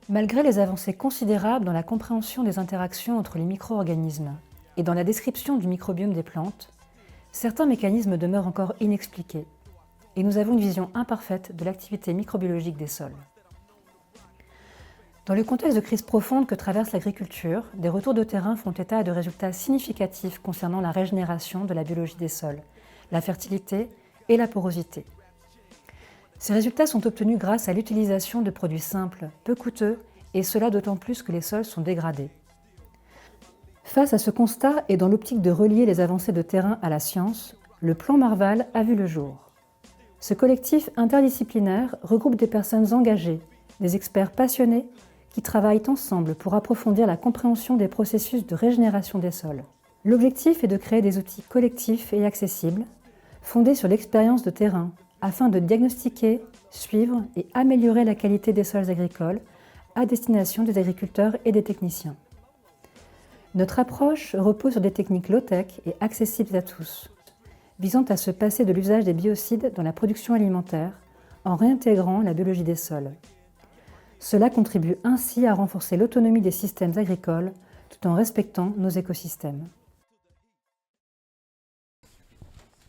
Malgré les avancées considérables dans la compréhension des interactions entre les micro-organismes et dans la description du microbiome des plantes, certains mécanismes demeurent encore inexpliqués et nous avons une vision imparfaite de l'activité microbiologique des sols. Dans le contexte de crise profonde que traverse l'agriculture, des retours de terrain font état de résultats significatifs concernant la régénération de la biologie des sols, la fertilité et la porosité. Ces résultats sont obtenus grâce à l'utilisation de produits simples, peu coûteux, et cela d'autant plus que les sols sont dégradés. Face à ce constat et dans l'optique de relier les avancées de terrain à la science, le plan Marval a vu le jour. Ce collectif interdisciplinaire regroupe des personnes engagées, des experts passionnés qui travaillent ensemble pour approfondir la compréhension des processus de régénération des sols. L'objectif est de créer des outils collectifs et accessibles, fondés sur l'expérience de terrain, afin de diagnostiquer, suivre et améliorer la qualité des sols agricoles à destination des agriculteurs et des techniciens. Notre approche repose sur des techniques low-tech et accessibles à tous, visant à se passer de l'usage des biocides dans la production alimentaire en réintégrant la biologie des sols. Cela contribue ainsi à renforcer l'autonomie des systèmes agricoles tout en respectant nos écosystèmes.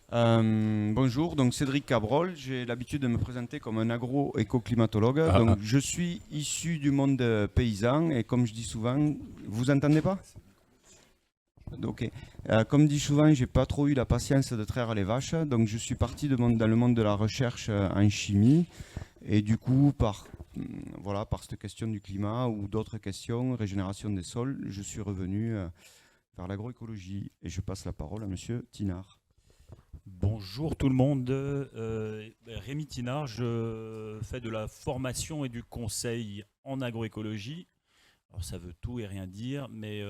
Bonjour, donc Cédric Cabrol, j'ai l'habitude de me présenter comme un agro-écoclimatologue. Donc je suis issu du monde paysan et comme je dis souvent, vous entendez pas? Ok. Comme dit souvent, j'ai pas trop eu la patience de traire les vaches, donc je suis parti dans le monde de la recherche en chimie et du coup par cette question du climat ou d'autres questions, régénération des sols, je suis revenu vers l'agroécologie et je passe la parole à Monsieur Tinard. Bonjour tout le monde, Rémi Tinard, je fais de la formation et du conseil en agroécologie. Alors ça veut tout et rien dire, mais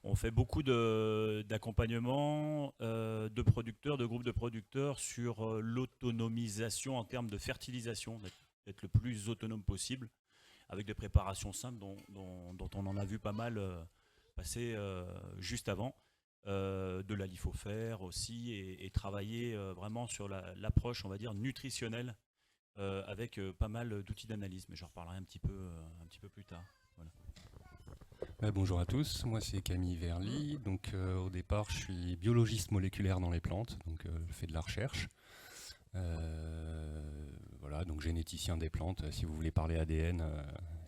on fait beaucoup d'accompagnement de producteurs, de groupes de producteurs sur l'autonomisation en termes de fertilisation, d'être le plus autonome possible, avec des préparations simples dont on en a vu pas mal passer juste avant. De la lithofère aussi et travailler vraiment sur l'approche, on va dire, nutritionnelle avec pas mal d'outils d'analyse, mais j'en reparlerai un petit peu plus tard. Voilà. Bonjour à tous, moi c'est Camille Verly, donc au départ je suis biologiste moléculaire dans les plantes, donc je fais de la recherche. Voilà, donc généticien des plantes, si vous voulez parler ADN,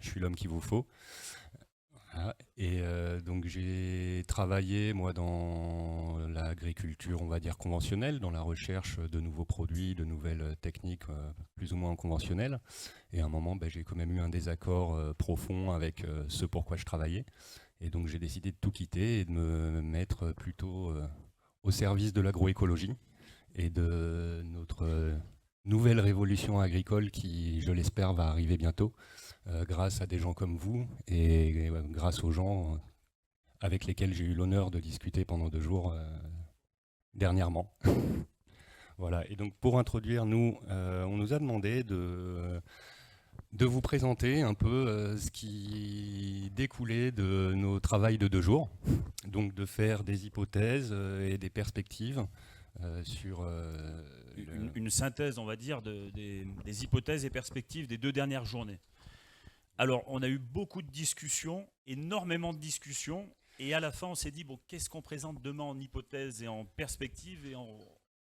je suis l'homme qu'il vous faut. Et donc j'ai travaillé moi dans l'agriculture, on va dire conventionnelle, dans la recherche de nouveaux produits, de nouvelles techniques plus ou moins conventionnelles. Et à un moment, j'ai quand même eu un désaccord profond avec ce pourquoi je travaillais. Et donc j'ai décidé de tout quitter et de me mettre plutôt au service de l'agroécologie et de notre nouvelle révolution agricole qui, je l'espère, va arriver bientôt. Grâce à des gens comme vous et grâce aux gens avec lesquels j'ai eu l'honneur de discuter pendant 2 jours dernièrement. Voilà. Et donc pour introduire, on nous a demandé de vous présenter un peu ce qui découlait de nos travaux de 2 jours, donc de faire des hypothèses et des perspectives sur... Une synthèse, on va dire, des hypothèses et perspectives des 2 dernières journées. Alors, on a eu beaucoup de discussions, énormément de discussions, et à la fin, on s'est dit, bon, qu'est-ce qu'on présente demain en hypothèse et en perspective, et on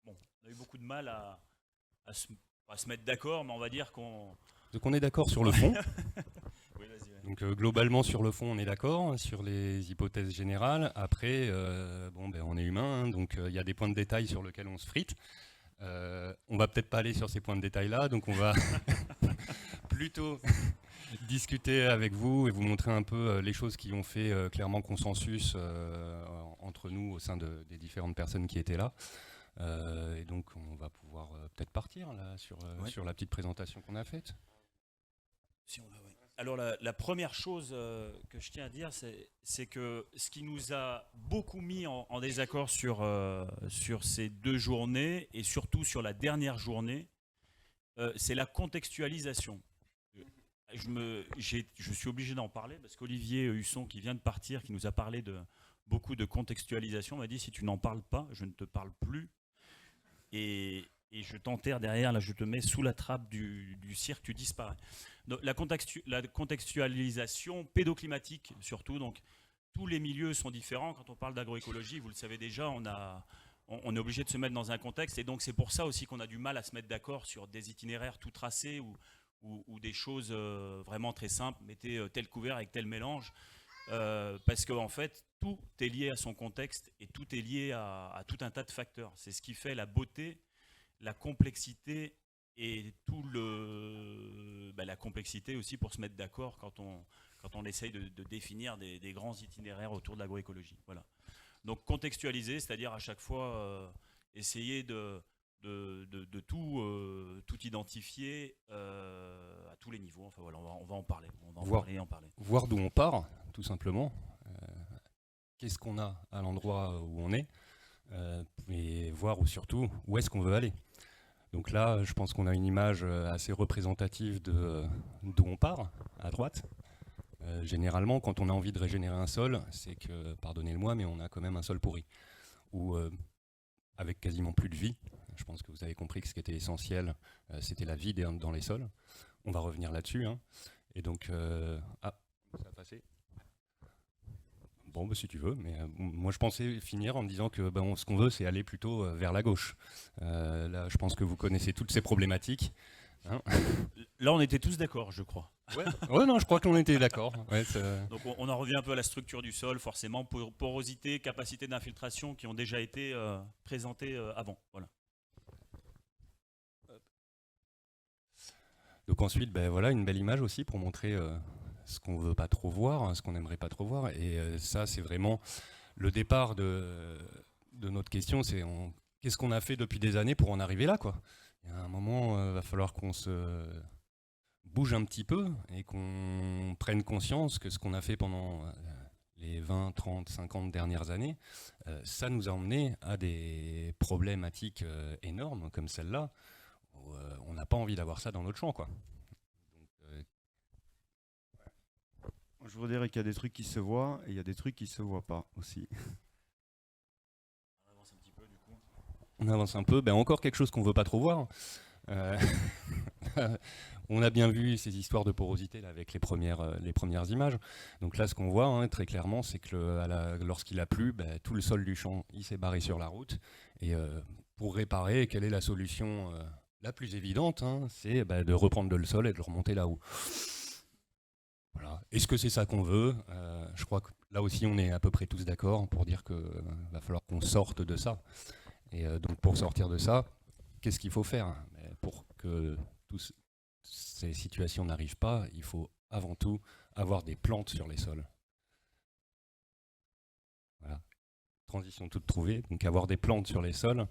a eu beaucoup de mal à se mettre d'accord, mais on va dire qu'on... Donc on est d'accord sur le fond. Oui, vas-y, ouais. Donc globalement, sur le fond, on est d'accord, sur les hypothèses générales. Après, on est humain, hein, donc il y a des points de détail sur lesquels on se frite. On va peut-être pas aller sur ces points de détail-là, donc on va plutôt... discuter avec vous et vous montrer un peu les choses qui ont fait clairement consensus entre nous au sein des différentes personnes qui étaient là. Et donc on va pouvoir peut-être partir là sur la petite présentation qu'on a faite. Si on veut, oui. Alors la première chose que je tiens à dire, c'est que ce qui nous a beaucoup mis en désaccord sur ces 2 journées et surtout sur la dernière journée, c'est la contextualisation. Je suis obligé d'en parler parce qu'Olivier Husson, qui vient de partir, qui nous a parlé de beaucoup de contextualisation, m'a dit si tu n'en parles pas, je ne te parle plus. Et et je t'enterre derrière, là je te mets sous la trappe du cirque, tu disparais. Donc, la contextualisation pédoclimatique surtout, donc tous les milieux sont différents. Quand on parle d'agroécologie, vous le savez déjà, on est obligé de se mettre dans un contexte, et donc c'est pour ça aussi qu'on a du mal à se mettre d'accord sur des itinéraires tout tracés ou des choses vraiment très simples, mettez tel couvert avec tel mélange, parce qu'en fait tout est lié à son contexte et tout est lié à tout un tas de facteurs. C'est ce qui fait la beauté, la complexité et la complexité aussi pour se mettre d'accord quand on essaye de définir des grands itinéraires autour de l'agroécologie. Voilà. Donc contextualiser, c'est-à-dire à chaque fois essayer de tout identifier à tous les niveaux. Enfin voilà, on va en parler. Voir d'où on part, tout simplement. Qu'est-ce qu'on a à l'endroit où on est, et voir surtout où est-ce qu'on veut aller. Donc là, je pense qu'on a une image assez représentative d'où on part, à droite. Généralement, quand on a envie de régénérer un sol, c'est que, pardonnez-le-moi, mais on a quand même un sol pourri, ou avec quasiment plus de vie. Je pense que vous avez compris que ce qui était essentiel, c'était la vie dans les sols. On va revenir là-dessus. Hein. Et donc, ça a passé. Bon, bah, si tu veux, mais moi je pensais finir en me disant que ce qu'on veut, c'est aller plutôt vers la gauche. Là, je pense que vous connaissez toutes ces problématiques. Hein. Là, on était tous d'accord, je crois. Ouais, non, je crois qu'on était d'accord. Ouais, donc on en revient un peu à la structure du sol, forcément, porosité, capacité d'infiltration qui ont déjà été présentées avant. Voilà. Donc ensuite, voilà une belle image aussi pour montrer ce qu'on veut pas trop voir, ce qu'on aimerait pas trop voir. Et ça, c'est vraiment le départ de notre question. C'est qu'est-ce qu'on a fait depuis des années pour en arriver là, quoi. Il y a un moment, va falloir qu'on se bouge un petit peu et qu'on prenne conscience que ce qu'on a fait pendant les 20, 30, 50 dernières années, ça nous a emmené à des problématiques énormes comme celle-là. Où, on n'a pas envie d'avoir ça dans notre champ, quoi. Je voudrais dire qu'il y a des trucs qui se voient et il y a des trucs qui se voient pas aussi. On avance un petit peu du coup. On avance un peu. Encore quelque chose qu'on veut pas trop voir. On a bien vu ces histoires de porosité là, avec les premières images. Donc là, ce qu'on voit hein, très clairement, c'est que lorsqu'il a plu, tout le sol du champ il s'est barré sur la route. Et pour réparer, quelle est la solution la plus évidente hein, c'est de reprendre le sol et de le remonter là-haut. Voilà. Est-ce que c'est ça qu'on veut Je crois que là aussi, on est à peu près tous d'accord pour dire qu'il va falloir qu'on sorte de ça. Et donc, pour sortir de ça, qu'est-ce qu'il faut faire? Pour que toutes ces situations n'arrivent pas, il faut avant tout avoir des plantes sur les sols. Voilà. Transition toute trouvée. Donc, avoir des plantes sur les sols,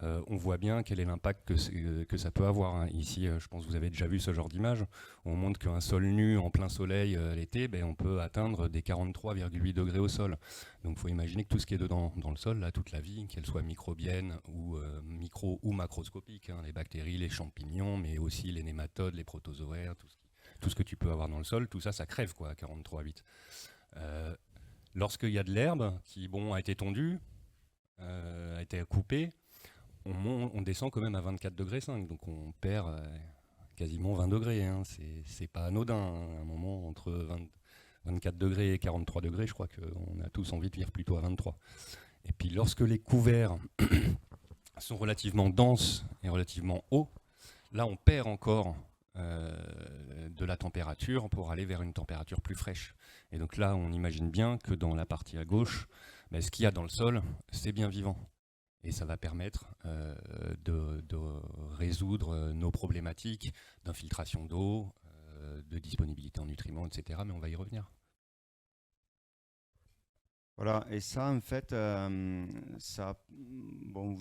on voit bien quel est l'impact que ça peut avoir. Hein. Ici, je pense que vous avez déjà vu ce genre d'image. On montre qu'un sol nu en plein soleil l'été, on peut atteindre des 43,8 degrés au sol. Donc il faut imaginer que tout ce qui est dedans dans le sol, là, toute la vie, qu'elle soit microbienne ou micro ou macroscopique, hein, les bactéries, les champignons, mais aussi les nématodes, les protozoaires, tout ce que tu peux avoir dans le sol, tout ça, ça crève quoi, à 43,8. Lorsqu'il y a de l'herbe qui a été tondue, a été coupée, on descend quand même à 24,5 degrés, donc on perd quasiment 20 degrés. Hein. C'est pas anodin. Hein. À un moment, entre 24 degrés et 43 degrés, je crois qu'on a tous envie de vivre plutôt à 23. Et puis lorsque les couverts sont relativement denses et relativement hauts, là on perd encore de la température pour aller vers une température plus fraîche. Et donc là, on imagine bien que dans la partie à gauche, ce qu'il y a dans le sol, c'est bien vivant. Et ça va permettre de résoudre nos problématiques d'infiltration d'eau, de disponibilité en nutriments, etc. Mais on va y revenir. Voilà, et ça, en fait, vous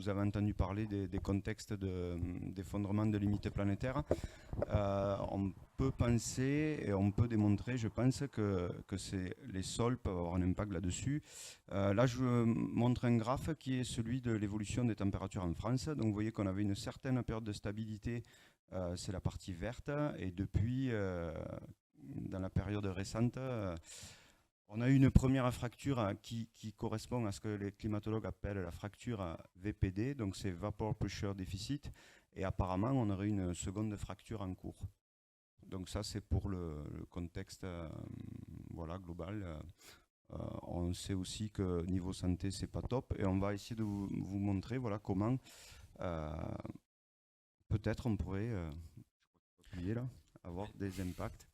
avez entendu parler des contextes d'effondrement de limites planétaires. On peut penser et on peut démontrer, je pense, que les sols peuvent avoir un impact là-dessus. Là, je montre un graphe qui est celui de l'évolution des températures en France. Donc, vous voyez qu'on avait une certaine période de stabilité, c'est la partie verte, et depuis, dans la période récente, on a eu une première fracture qui correspond à ce que les climatologues appellent la fracture VPD, donc c'est Vapor Pressure Deficit. Et apparemment, on aurait une seconde fracture en cours. Donc ça, c'est pour le contexte global. On sait aussi que niveau santé, c'est pas top. Et on va essayer de vous montrer comment peut-être on pourrait avoir des impacts.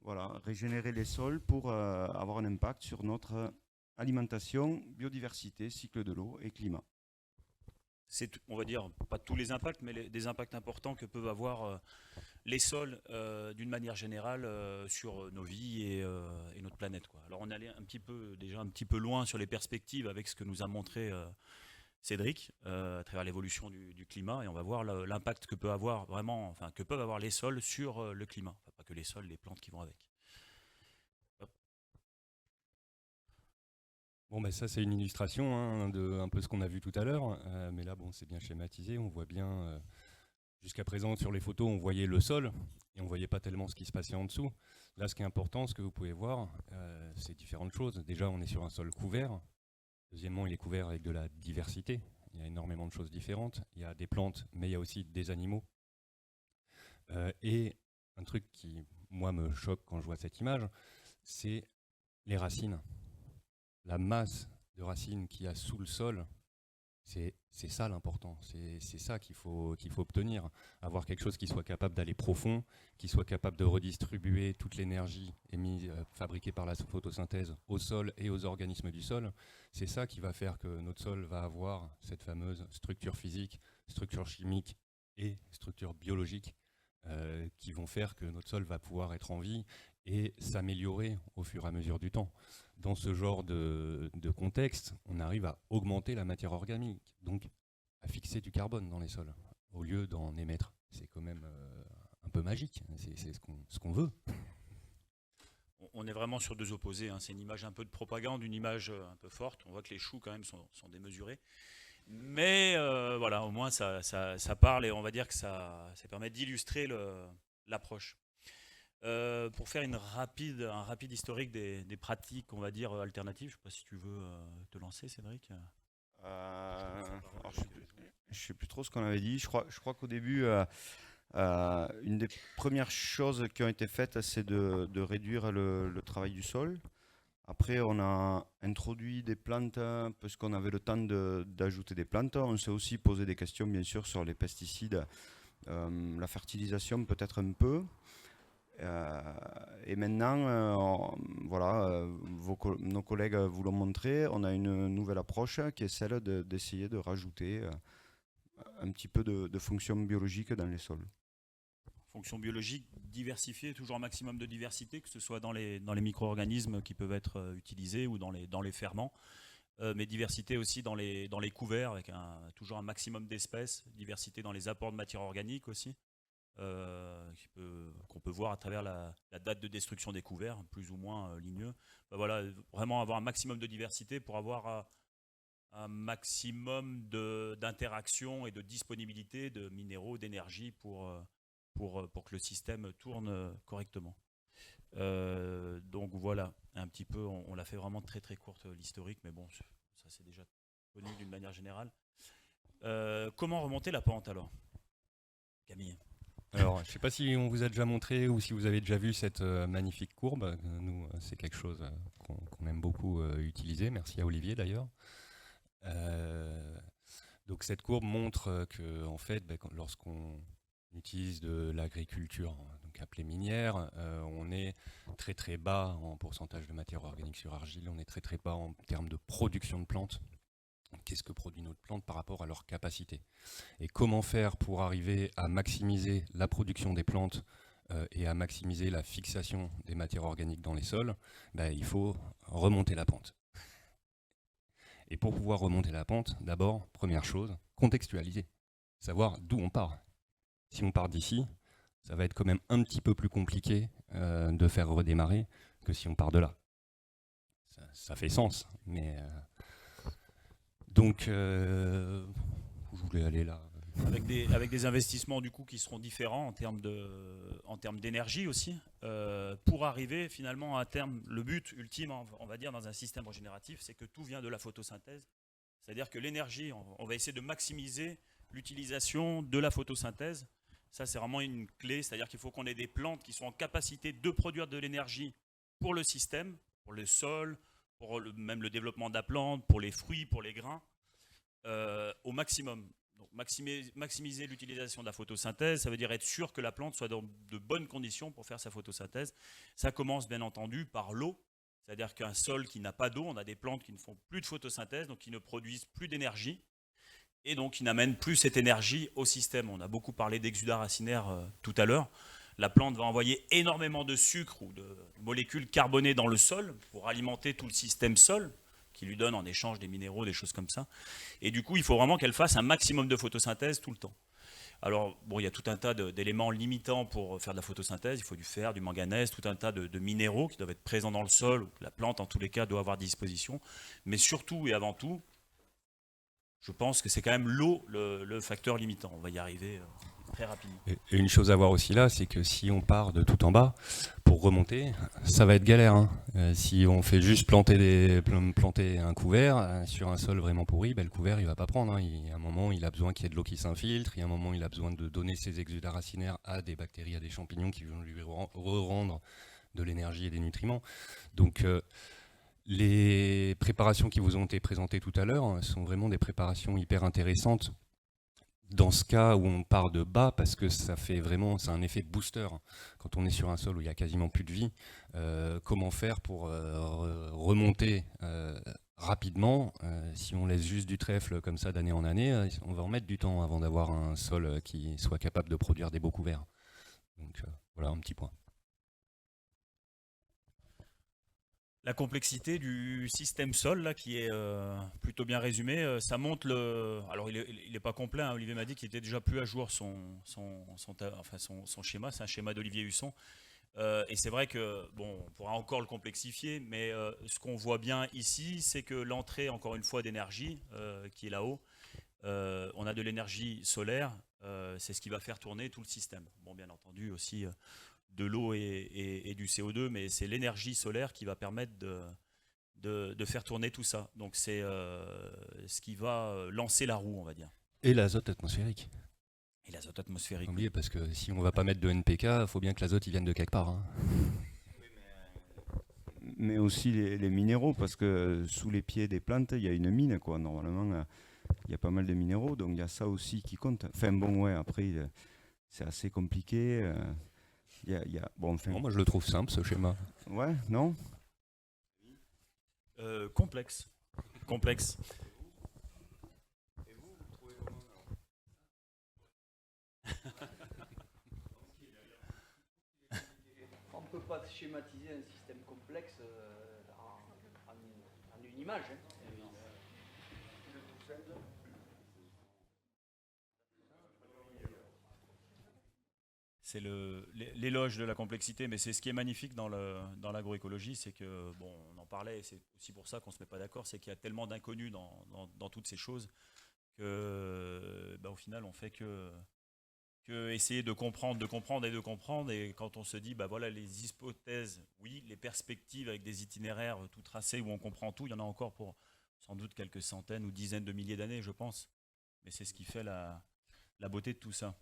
Voilà, régénérer les sols pour avoir un impact sur notre alimentation, biodiversité, cycle de l'eau et climat. C'est, on va dire, pas tous les impacts, mais des impacts importants que peuvent avoir les sols d'une manière générale sur nos vies et notre planète, quoi. Alors on est allé déjà un petit peu loin sur les perspectives avec ce que nous a montré Cédric à travers l'évolution du climat, et on va voir l'impact que peuvent avoir les sols sur le climat. Enfin, pas que les sols, les plantes qui vont avec. Bon, ben ça c'est une illustration de un peu ce qu'on a vu tout à l'heure, mais là bon, c'est bien schématisé, on voit bien, jusqu'à présent sur les photos on voyait le sol et on voyait pas tellement ce qui se passait en dessous. Là ce qui est important, ce que vous pouvez voir, c'est différentes choses. Déjà on est sur un sol couvert, deuxièmement il est couvert avec de la diversité, il y a énormément de choses différentes, il y a des plantes mais il y a aussi des animaux. Et un truc qui moi me choque quand je vois cette image, c'est les racines. La masse de racines qu'il y a sous le sol, c'est ça l'important, c'est ça qu'il faut obtenir. Avoir quelque chose qui soit capable d'aller profond, qui soit capable de redistribuer toute l'énergie fabriquée par la photosynthèse au sol et aux organismes du sol. C'est ça qui va faire que notre sol va avoir cette fameuse structure physique, structure chimique et structure biologique qui vont faire que notre sol va pouvoir être en vie et s'améliorer au fur et à mesure du temps. Dans ce genre de contexte, on arrive à augmenter la matière organique, donc à fixer du carbone dans les sols, au lieu d'en émettre. C'est quand même un peu magique, c'est ce qu'on veut. On est vraiment sur deux opposés, hein. C'est une image un peu de propagande, une image un peu forte. On voit que les choux quand même sont démesurés. Mais voilà, au moins ça parle, et on va dire que ça permet d'illustrer l'approche. Pour faire un rapide historique des pratiques, on va dire, alternatives, je ne sais pas si tu veux te lancer, Cédric. Alors, je ne sais plus trop ce qu'on avait dit. Je crois qu'au début, une des premières choses qui ont été faites, c'est de réduire le travail du sol. Après, on a introduit des plantes parce qu'on avait le temps d'ajouter des plantes. On s'est aussi posé des questions, bien sûr, sur les pesticides, la fertilisation peut-être un peu. Et maintenant, nos collègues vous l'ont montré, on a une nouvelle approche qui est celle d'essayer de rajouter un petit peu de fonction biologique dans les sols. Fonction biologique diversifiée, toujours un maximum de diversité, que ce soit dans les micro-organismes qui peuvent être utilisés ou dans les ferments, mais diversité aussi dans les couverts, avec toujours un maximum d'espèces, diversité dans les apports de matière organique aussi. Qu'on peut voir à travers la date de destruction des couverts, plus ou moins ligneux. Voilà, vraiment avoir un maximum de diversité pour avoir un maximum d'interaction et de disponibilité de minéraux, d'énergie pour que le système tourne correctement. Donc voilà, un petit peu, on l'a fait vraiment très très courte l'historique, mais bon, ça c'est déjà connu d'une manière générale. Comment remonter la pente alors, Camille? Alors, je ne sais pas si on vous a déjà montré ou si vous avez déjà vu cette magnifique courbe. Nous, c'est quelque chose qu'on aime beaucoup utiliser. Merci à Olivier d'ailleurs. Donc cette courbe montre que, en fait, lorsqu'on utilise de l'agriculture, donc appelée minière, on est très très bas en pourcentage de matière organique sur argile. On est très très bas en termes de production de plantes. Qu'est-ce que produit notre plante par rapport à leur capacité? Et comment faire pour arriver à maximiser la production des plantes et à maximiser la fixation des matières organiques dans les sols? Il faut remonter la pente. Et pour pouvoir remonter la pente, d'abord, première chose, contextualiser. Savoir d'où on part. Si on part d'ici, ça va être quand même un petit peu plus compliqué de faire redémarrer que si on part de là. Ça fait sens, mais... Donc, je voulais aller là. Avec des investissements du coup qui seront différents en termes d'énergie aussi, pour arriver finalement à terme, le but ultime, on va dire, dans un système régénératif, c'est que tout vient de la photosynthèse. C'est-à-dire que l'énergie, on va essayer de maximiser l'utilisation de la photosynthèse. Ça, c'est vraiment une clé, c'est-à-dire qu'il faut qu'on ait des plantes qui sont en capacité de produire de l'énergie pour le système, pour le sol, pour même le développement de la plante, pour les fruits, pour les grains, au maximum. Donc, maximiser l'utilisation de la photosynthèse, ça veut dire être sûr que la plante soit dans de bonnes conditions pour faire sa photosynthèse. Ça commence bien entendu par l'eau, c'est-à-dire qu'un sol qui n'a pas d'eau, on a des plantes qui ne font plus de photosynthèse, donc qui ne produisent plus d'énergie, et donc qui n'amènent plus cette énergie au système. On a beaucoup parlé d'exudat racinaire tout à l'heure. La plante va envoyer énormément de sucre ou de molécules carbonées dans le sol pour alimenter tout le système sol, qui lui donne en échange des minéraux, des choses comme ça. Et du coup, il faut vraiment qu'elle fasse un maximum de photosynthèse tout le temps. Alors, bon, il y a tout un tas d'éléments limitants pour faire de la photosynthèse. Il faut du fer, du manganèse, tout un tas de minéraux qui doivent être présents dans le sol, ou que la plante, en tous les cas, doit avoir à disposition. Mais surtout et avant tout, je pense que c'est quand même l'eau le facteur limitant. On va y arriver très rapidement. Et une chose à voir aussi là, c'est que si on part de tout en bas, pour remonter, ça va être galère. Hein. Si on fait juste planter un couvert sur un sol vraiment pourri, ben, le couvert il va pas prendre. Hein. À un moment, il a besoin qu'il y ait de l'eau qui s'infiltre. Il y a un moment, il a besoin de donner ses exudats racinaires à des bactéries, à des champignons qui vont lui rendre de l'énergie et des nutriments. Donc les préparations qui vous ont été présentées tout à l'heure sont vraiment des préparations hyper intéressantes dans ce cas où on part de bas, parce que ça fait vraiment, c'est un effet de booster. Quand on est sur un sol où il n'y a quasiment plus de vie, comment faire pour remonter rapidement? Si on laisse juste du trèfle comme ça d'année en année, on va en mettre du temps avant d'avoir un sol qui soit capable de produire des beaux couverts. Donc voilà un petit point. La complexité du système sol, là, qui est plutôt bien résumé, ça montre le... Alors, il n'est pas complet, hein. Olivier m'a dit qu'il était déjà plus à jour son schéma. C'est un schéma d'Olivier Husson. Et c'est vrai que, bon, on pourra encore le complexifier, mais ce qu'on voit bien ici, c'est que l'entrée, encore une fois, d'énergie, qui est là-haut, on a de l'énergie solaire, c'est ce qui va faire tourner tout le système. Bon, bien entendu, aussi... de l'eau et du CO2, mais c'est l'énergie solaire qui va permettre de faire tourner tout ça. Donc c'est ce qui va lancer la roue, on va dire. Et l'azote atmosphérique. Et l'azote atmosphérique. Oubliez, parce que si on ne va pas mettre de NPK, il faut bien que l'azote il vienne de quelque part. Hein. Mais aussi les minéraux, parce que sous les pieds des plantes, il y a une mine, quoi. Normalement, il y a pas mal de minéraux, donc il y a ça aussi qui compte. Enfin bon, ouais, après, c'est assez compliqué. Bon, enfin... Bon, moi je le trouve simple ce schéma. Ouais, non Complexe. Complexe. Et vous trouvez comment On ne peut pas schématiser un système complexe en une image. Hein. C'est l'éloge de la complexité, mais c'est ce qui est magnifique dans l'agroécologie, c'est que, bon, on en parlait, et c'est aussi pour ça qu'on ne se met pas d'accord, c'est qu'il y a tellement d'inconnus dans toutes ces choses que, au final, on fait que essayer de comprendre, et quand on se dit, voilà, les hypothèses, oui, les perspectives avec des itinéraires tout tracés où on comprend tout, il y en a encore pour sans doute quelques centaines ou dizaines de milliers d'années, je pense, mais c'est ce qui fait la beauté de tout ça.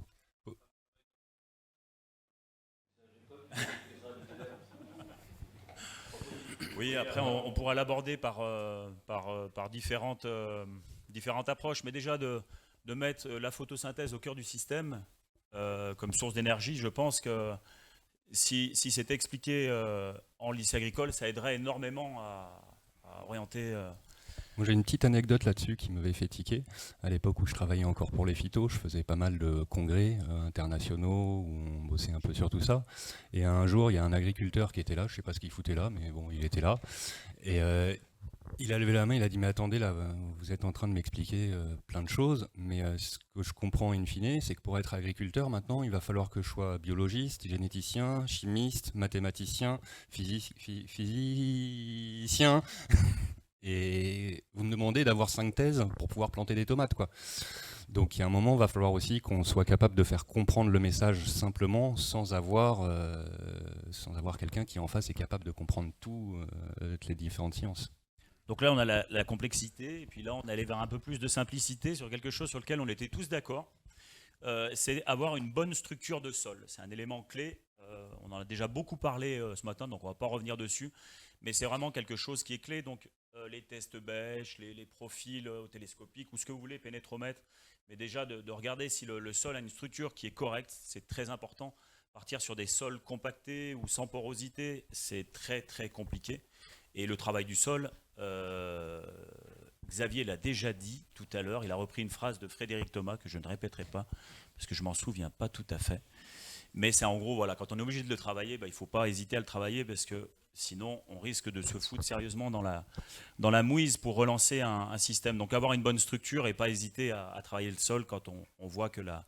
Oui, après on pourra l'aborder par différentes approches, mais déjà de mettre la photosynthèse au cœur du système comme source d'énergie, je pense que si c'était expliqué en lycée agricole, ça aiderait énormément à orienter... Moi j'ai une petite anecdote là-dessus qui m'avait fait tiquer. À l'époque où je travaillais encore pour les phytos, je faisais pas mal de congrès internationaux où on bossait un peu sur tout ça. Et un jour, il y a un agriculteur qui était là, je sais pas ce qu'il foutait là, mais bon, il était là. Et il a levé la main, il a dit « Mais attendez, là, vous êtes en train de m'expliquer plein de choses, mais ce que je comprends in fine, c'est que pour être agriculteur, maintenant, il va falloir que je sois biologiste, généticien, chimiste, mathématicien, physicien... » Et vous me demandez d'avoir 5 thèses pour pouvoir planter des tomates, quoi. Donc il y a un moment, il va falloir aussi qu'on soit capable de faire comprendre le message simplement sans avoir quelqu'un qui en face est capable de comprendre toutes les différentes sciences. Donc là, on a la complexité, et puis là, on est allé vers un peu plus de simplicité sur quelque chose sur lequel on était tous d'accord. C'est avoir une bonne structure de sol. C'est un élément clé. On en a déjà beaucoup parlé ce matin, donc on ne va pas revenir dessus. Mais c'est vraiment quelque chose qui est clé. Donc les tests bêches, les profils télescopiques, ou ce que vous voulez, pénétromètre. Mais déjà de regarder si le sol a une structure qui est correcte, c'est très important. Partir sur des sols compactés ou sans porosité, c'est très très compliqué. Et le travail du sol, Xavier l'a déjà dit tout à l'heure, il a repris une phrase de Frédéric Thomas que je ne répéterai pas, parce que je ne m'en souviens pas tout à fait. Mais c'est en gros, voilà, quand on est obligé de le travailler, il ne faut pas hésiter à le travailler, parce que sinon on risque de se foutre sérieusement dans la mouise pour relancer un système. Donc avoir une bonne structure et pas hésiter à travailler le sol quand on voit que la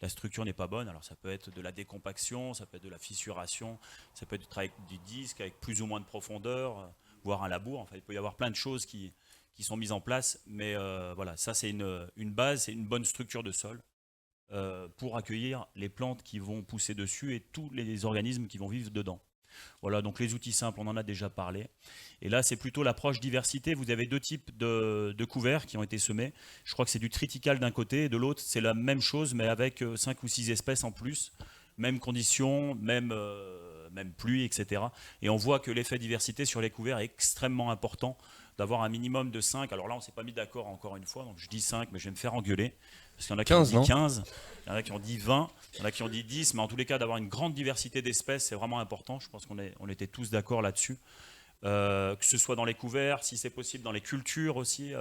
structure n'est pas bonne. Alors ça peut être de la décompaction, ça peut être de la fissuration, ça peut être du travail du disque avec plus ou moins de profondeur, voire un labour. Enfin, il peut y avoir plein de choses qui sont mises en place, mais voilà, ça c'est une base, c'est une bonne structure de sol pour accueillir les plantes qui vont pousser dessus et tous les organismes qui vont vivre dedans. Voilà, donc les outils simples, on en a déjà parlé. Et là, c'est plutôt l'approche diversité. Vous avez deux types de couverts qui ont été semés. Je crois que c'est du triticale d'un côté, et de l'autre, c'est la même chose, mais avec 5 ou 6 espèces en plus. Même conditions, même pluie, etc. Et on voit que l'effet diversité sur les couverts est extrêmement important, d'avoir un minimum de 5. Alors là, on ne s'est pas mis d'accord encore une fois, donc je dis 5, mais je vais me faire engueuler. Parce qu'il y en a qui 15, ont dit 15, il y en a qui ont dit 20, il y en a qui ont dit 10, mais en tous les cas, d'avoir une grande diversité d'espèces, c'est vraiment important. Je pense qu'on était tous d'accord là-dessus. Que ce soit dans les couverts, si c'est possible, dans les cultures aussi,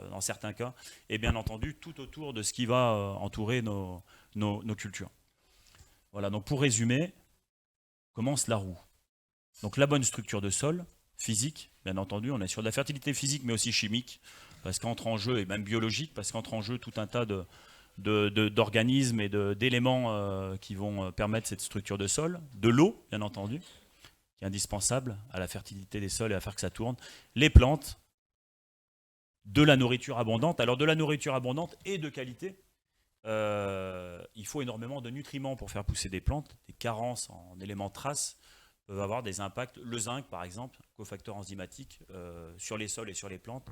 dans certains cas, et bien entendu, tout autour de ce qui va entourer nos cultures. Voilà, donc pour résumer, commence la roue. Donc la bonne structure de sol, physique, bien entendu, on est sur de la fertilité physique, mais aussi chimique, parce qu'entre en jeu, et même biologique, parce qu'entre en jeu tout un tas d'organismes et d'éléments qui vont permettre cette structure de sol. De l'eau, bien entendu, qui est indispensable à la fertilité des sols et à faire que ça tourne. Les plantes, de la nourriture abondante. Alors de la nourriture abondante et de qualité. Il faut énormément de nutriments pour faire pousser des plantes. Des carences en éléments traces peuvent avoir des impacts. Le zinc, par exemple, cofacteur enzymatique sur les sols et sur les plantes,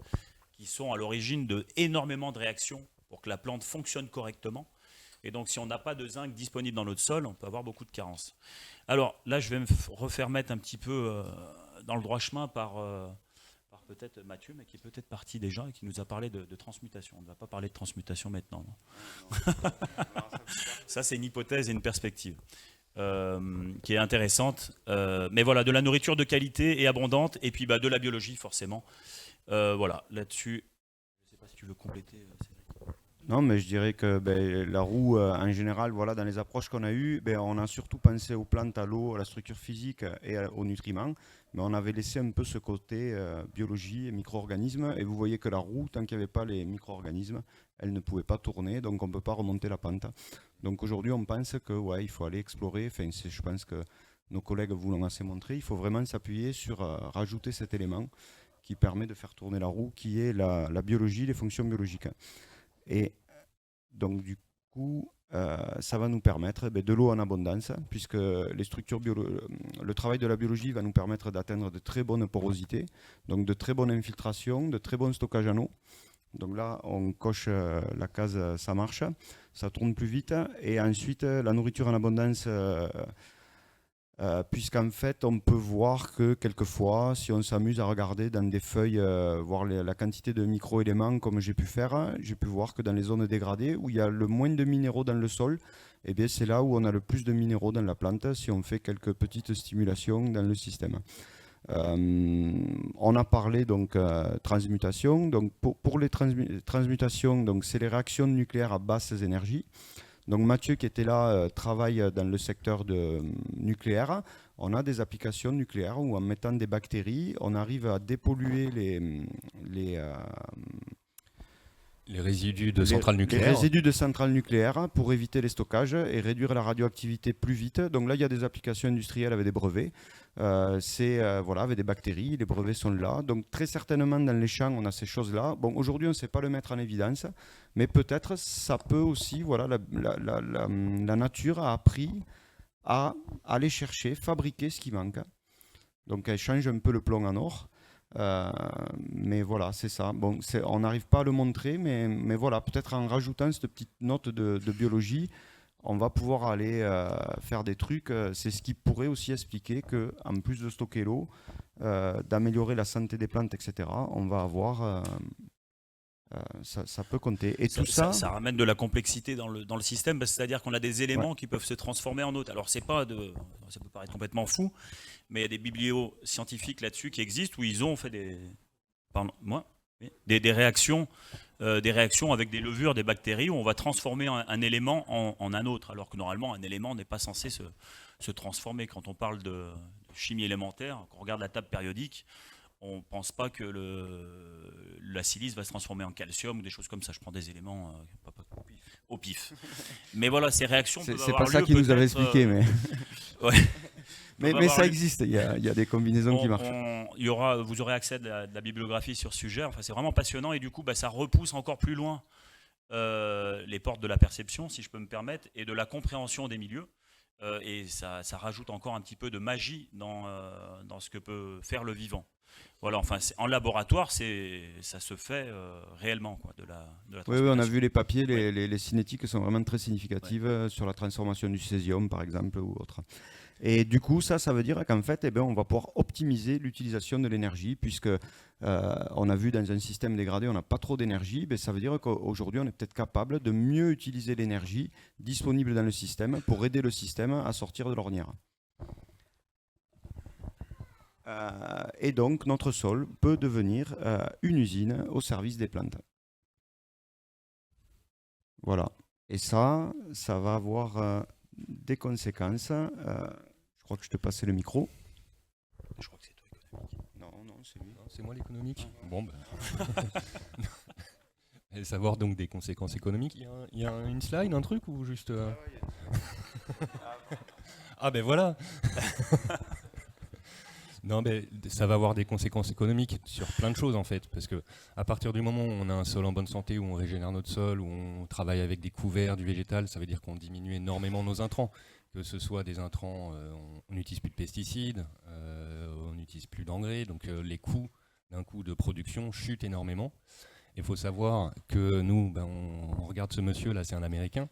qui sont à l'origine d'énormément de réactions pour que la plante fonctionne correctement. Et donc, si on n'a pas de zinc disponible dans notre sol, on peut avoir beaucoup de carences. Alors là, je vais me refaire mettre un petit peu dans le droit chemin par peut-être Mathieu, mais qui est peut-être parti déjà et qui nous a parlé de transmutation. On ne va pas parler de transmutation maintenant. Non. Ça, c'est une hypothèse et une perspective qui est intéressante. Mais voilà, de la nourriture de qualité et abondante, et puis de la biologie, forcément. Voilà, là-dessus, je ne sais pas si tu veux compléter, Cédric. Non, mais je dirais que la roue, en général, voilà, dans les approches qu'on a eues, on a surtout pensé aux plantes, à l'eau, à la structure physique et aux nutriments. Mais on avait laissé un peu ce côté biologie et micro-organismes. Et vous voyez que la roue, tant qu'il n'y avait pas les micro-organismes, elle ne pouvait pas tourner, donc on ne peut pas remonter la pente. Donc aujourd'hui, on pense que il faut aller explorer. Enfin, je pense que nos collègues vous l'ont assez montré. Il faut vraiment s'appuyer sur rajouter cet élément qui permet de faire tourner la roue, qui est la biologie, les fonctions biologiques. Et donc du coup, ça va nous permettre de l'eau en abondance, puisque les structures le travail de la biologie va nous permettre d'atteindre de très bonnes porosités, donc de très bonnes infiltrations, de très bons stockages en eau. Donc là, on coche la case, ça marche, ça tourne plus vite. Et ensuite, la nourriture en abondance, puisqu'en fait, on peut voir que quelquefois, si on s'amuse à regarder dans des feuilles, voir la quantité de micro-éléments comme j'ai pu faire, j'ai pu voir que dans les zones dégradées, où il y a le moins de minéraux dans le sol, eh bien, c'est là où on a le plus de minéraux dans la plante, si on fait quelques petites stimulations dans le système. On a parlé donc transmutation. Donc pour les transmutations, donc c'est les réactions nucléaires à basses énergies. Donc Mathieu qui était là travaille dans le secteur nucléaire. On a des applications nucléaires où en mettant des bactéries, on arrive à dépolluer les résidus de centrales nucléaires. Les résidus de centrales nucléaires pour éviter les stockages et réduire la radioactivité plus vite. Donc là, il y a des applications industrielles avec des brevets. Avec des bactéries, les brevets sont là. Donc très certainement dans les champs, on a ces choses-là. Bon, aujourd'hui, on ne sait pas le mettre en évidence, mais peut-être ça peut aussi, la nature a appris à aller chercher, fabriquer ce qui manque. Donc elle change un peu le plomb en or. Mais voilà, c'est ça. Bon, on n'arrive pas à le montrer, mais voilà, peut-être en rajoutant cette petite note de biologie, on va pouvoir aller faire des trucs. C'est ce qui pourrait aussi expliquer qu'en plus de stocker l'eau, d'améliorer la santé des plantes, etc., on va avoir... ça peut compter. Et tout ça, ça ramène de la complexité dans le système, c'est-à-dire qu'on a des éléments qui peuvent se transformer en autres. Alors ça peut paraître complètement fou, mais il y a des biblios scientifiques là-dessus qui existent où ils ont fait des réactions avec des levures, des bactéries, où on va transformer un élément en un autre, alors que normalement un élément n'est pas censé se transformer. Quand on parle de chimie élémentaire, quand on regarde la table périodique, on ne pense pas que la silice va se transformer en calcium ou des choses comme ça. Je prends des éléments au pif. Mais voilà, ces réactions peuvent avoir lieu. C'est pas ça qu'il nous avait expliqué, mais... Ouais. mais ça existe, il y a des combinaisons qui marchent. Vous aurez accès à de la bibliographie sur ce sujet. Enfin, c'est vraiment passionnant et du coup, ça repousse encore plus loin les portes de la perception, si je peux me permettre, et de la compréhension des milieux. Et ça rajoute encore un petit peu de magie dans ce que peut faire le vivant. Voilà, enfin, en laboratoire, ça se fait réellement, quoi, de la oui, on a vu les papiers, les cinétiques sont vraiment très significatives sur la transformation du césium, par exemple, ou autre. Et du coup, ça veut dire qu'en fait, on va pouvoir optimiser l'utilisation de l'énergie, puisque on a vu dans un système dégradé, on n'a pas trop d'énergie. Ça veut dire qu'aujourd'hui, on est peut-être capable de mieux utiliser l'énergie disponible dans le système pour aider le système à sortir de l'ornière. Et donc, notre sol peut devenir une usine au service des plantes. Voilà. Et ça va avoir des conséquences. Je crois que je te passais le micro. Je crois que c'est toi économique. Non, c'est lui. C'est moi l'économique. Bon, Et savoir donc des conséquences économiques. Il y a une slide, un truc ou juste... Ah ben voilà. Non, mais ça va avoir des conséquences économiques sur plein de choses en fait, parce que à partir du moment où on a un sol en bonne santé, où on régénère notre sol, où on travaille avec des couverts, du végétal, ça veut dire qu'on diminue énormément nos intrants, que ce soit des intrants, on n'utilise plus de pesticides, on n'utilise plus d'engrais, donc les coûts d'un coup de production chutent énormément. Il faut savoir que nous, on regarde ce monsieur là, c'est un Américain.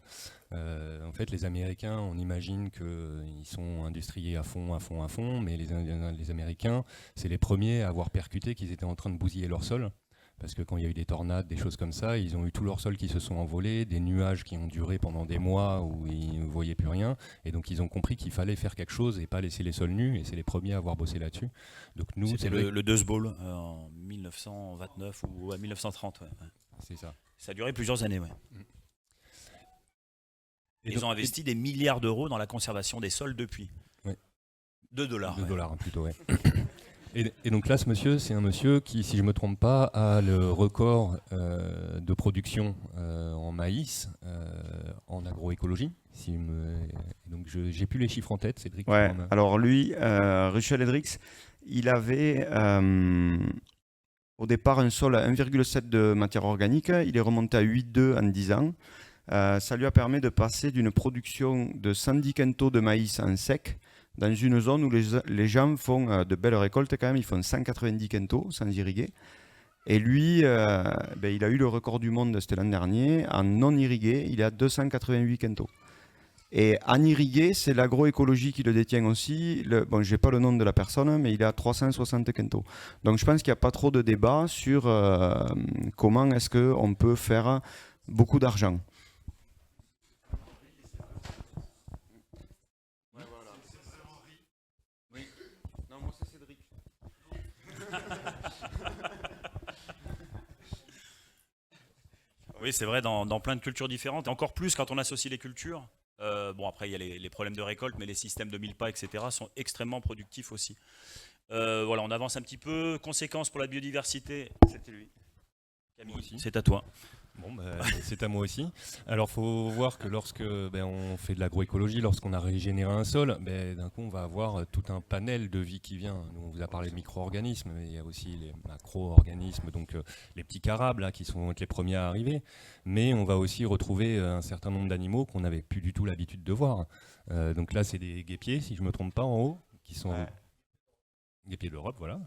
En fait, les Américains, on imagine qu'ils sont industriés à fond, mais les Américains, c'est les premiers à avoir percuté qu'ils étaient en train de bousiller leur sol. Parce que quand il y a eu des tornades, des choses comme ça, ils ont eu tout leur sol qui se sont envolés, des nuages qui ont duré pendant des mois où ils ne voyaient plus rien. Et donc ils ont compris qu'il fallait faire quelque chose et pas laisser les sols nus. Et c'est les premiers à avoir bossé là-dessus. Donc nous, c'était le Dust Bowl en 1929 ou 1930. Ouais. C'est ça. Ça a duré plusieurs années. Ouais. Et ils ont investi des milliards d'euros dans la conservation des sols depuis. Ouais. $2. $2 plutôt, ouais. Et donc là, ce monsieur, c'est un monsieur qui, si je ne me trompe pas, a le record de production en maïs, en agroécologie. Donc j'ai plus les chiffres en tête, Cédric. Ouais, alors lui, Ruchel Hendrix, il avait au départ un sol à 1,7 de matière organique. Il est remonté à 8,2 en 10 ans. Ça lui a permis de passer d'une production de 110 quintaux de maïs en sec dans une zone où les gens font de belles récoltes quand même, ils font 190 quintaux sans irriguer. Et lui, il a eu le record du monde, c'était l'an dernier, en non irrigué, il est à 288 quintaux. Et en irrigué, c'est l'agroécologie qui le détient aussi. Je n'ai pas le nom de la personne, mais il est à 360 quintaux. Donc je pense qu'il n'y a pas trop de débat sur comment est-ce qu'on peut faire beaucoup d'argent. Oui, c'est vrai, dans plein de cultures différentes. Et encore plus quand on associe les cultures. Après, il y a les problèmes de récolte, mais les systèmes de mille-pas, etc., sont extrêmement productifs aussi. Voilà, on avance un petit peu. Conséquences pour la biodiversité. C'était lui. Camille, c'est à toi. Bon, c'est à moi aussi. Alors, il faut voir que lorsque on fait de l'agroécologie, lorsqu'on a régénéré un sol, d'un coup, on va avoir tout un panel de vie qui vient. Nous, on vous a parlé de micro-organismes, mais il y a aussi les macro-organismes, donc les petits carabes là, qui sont les premiers à arriver. Mais on va aussi retrouver un certain nombre d'animaux qu'on n'avait plus du tout l'habitude de voir. Donc là, c'est des guêpiers, si je ne me trompe pas, en haut, qui sont guêpiers d'Europe, voilà.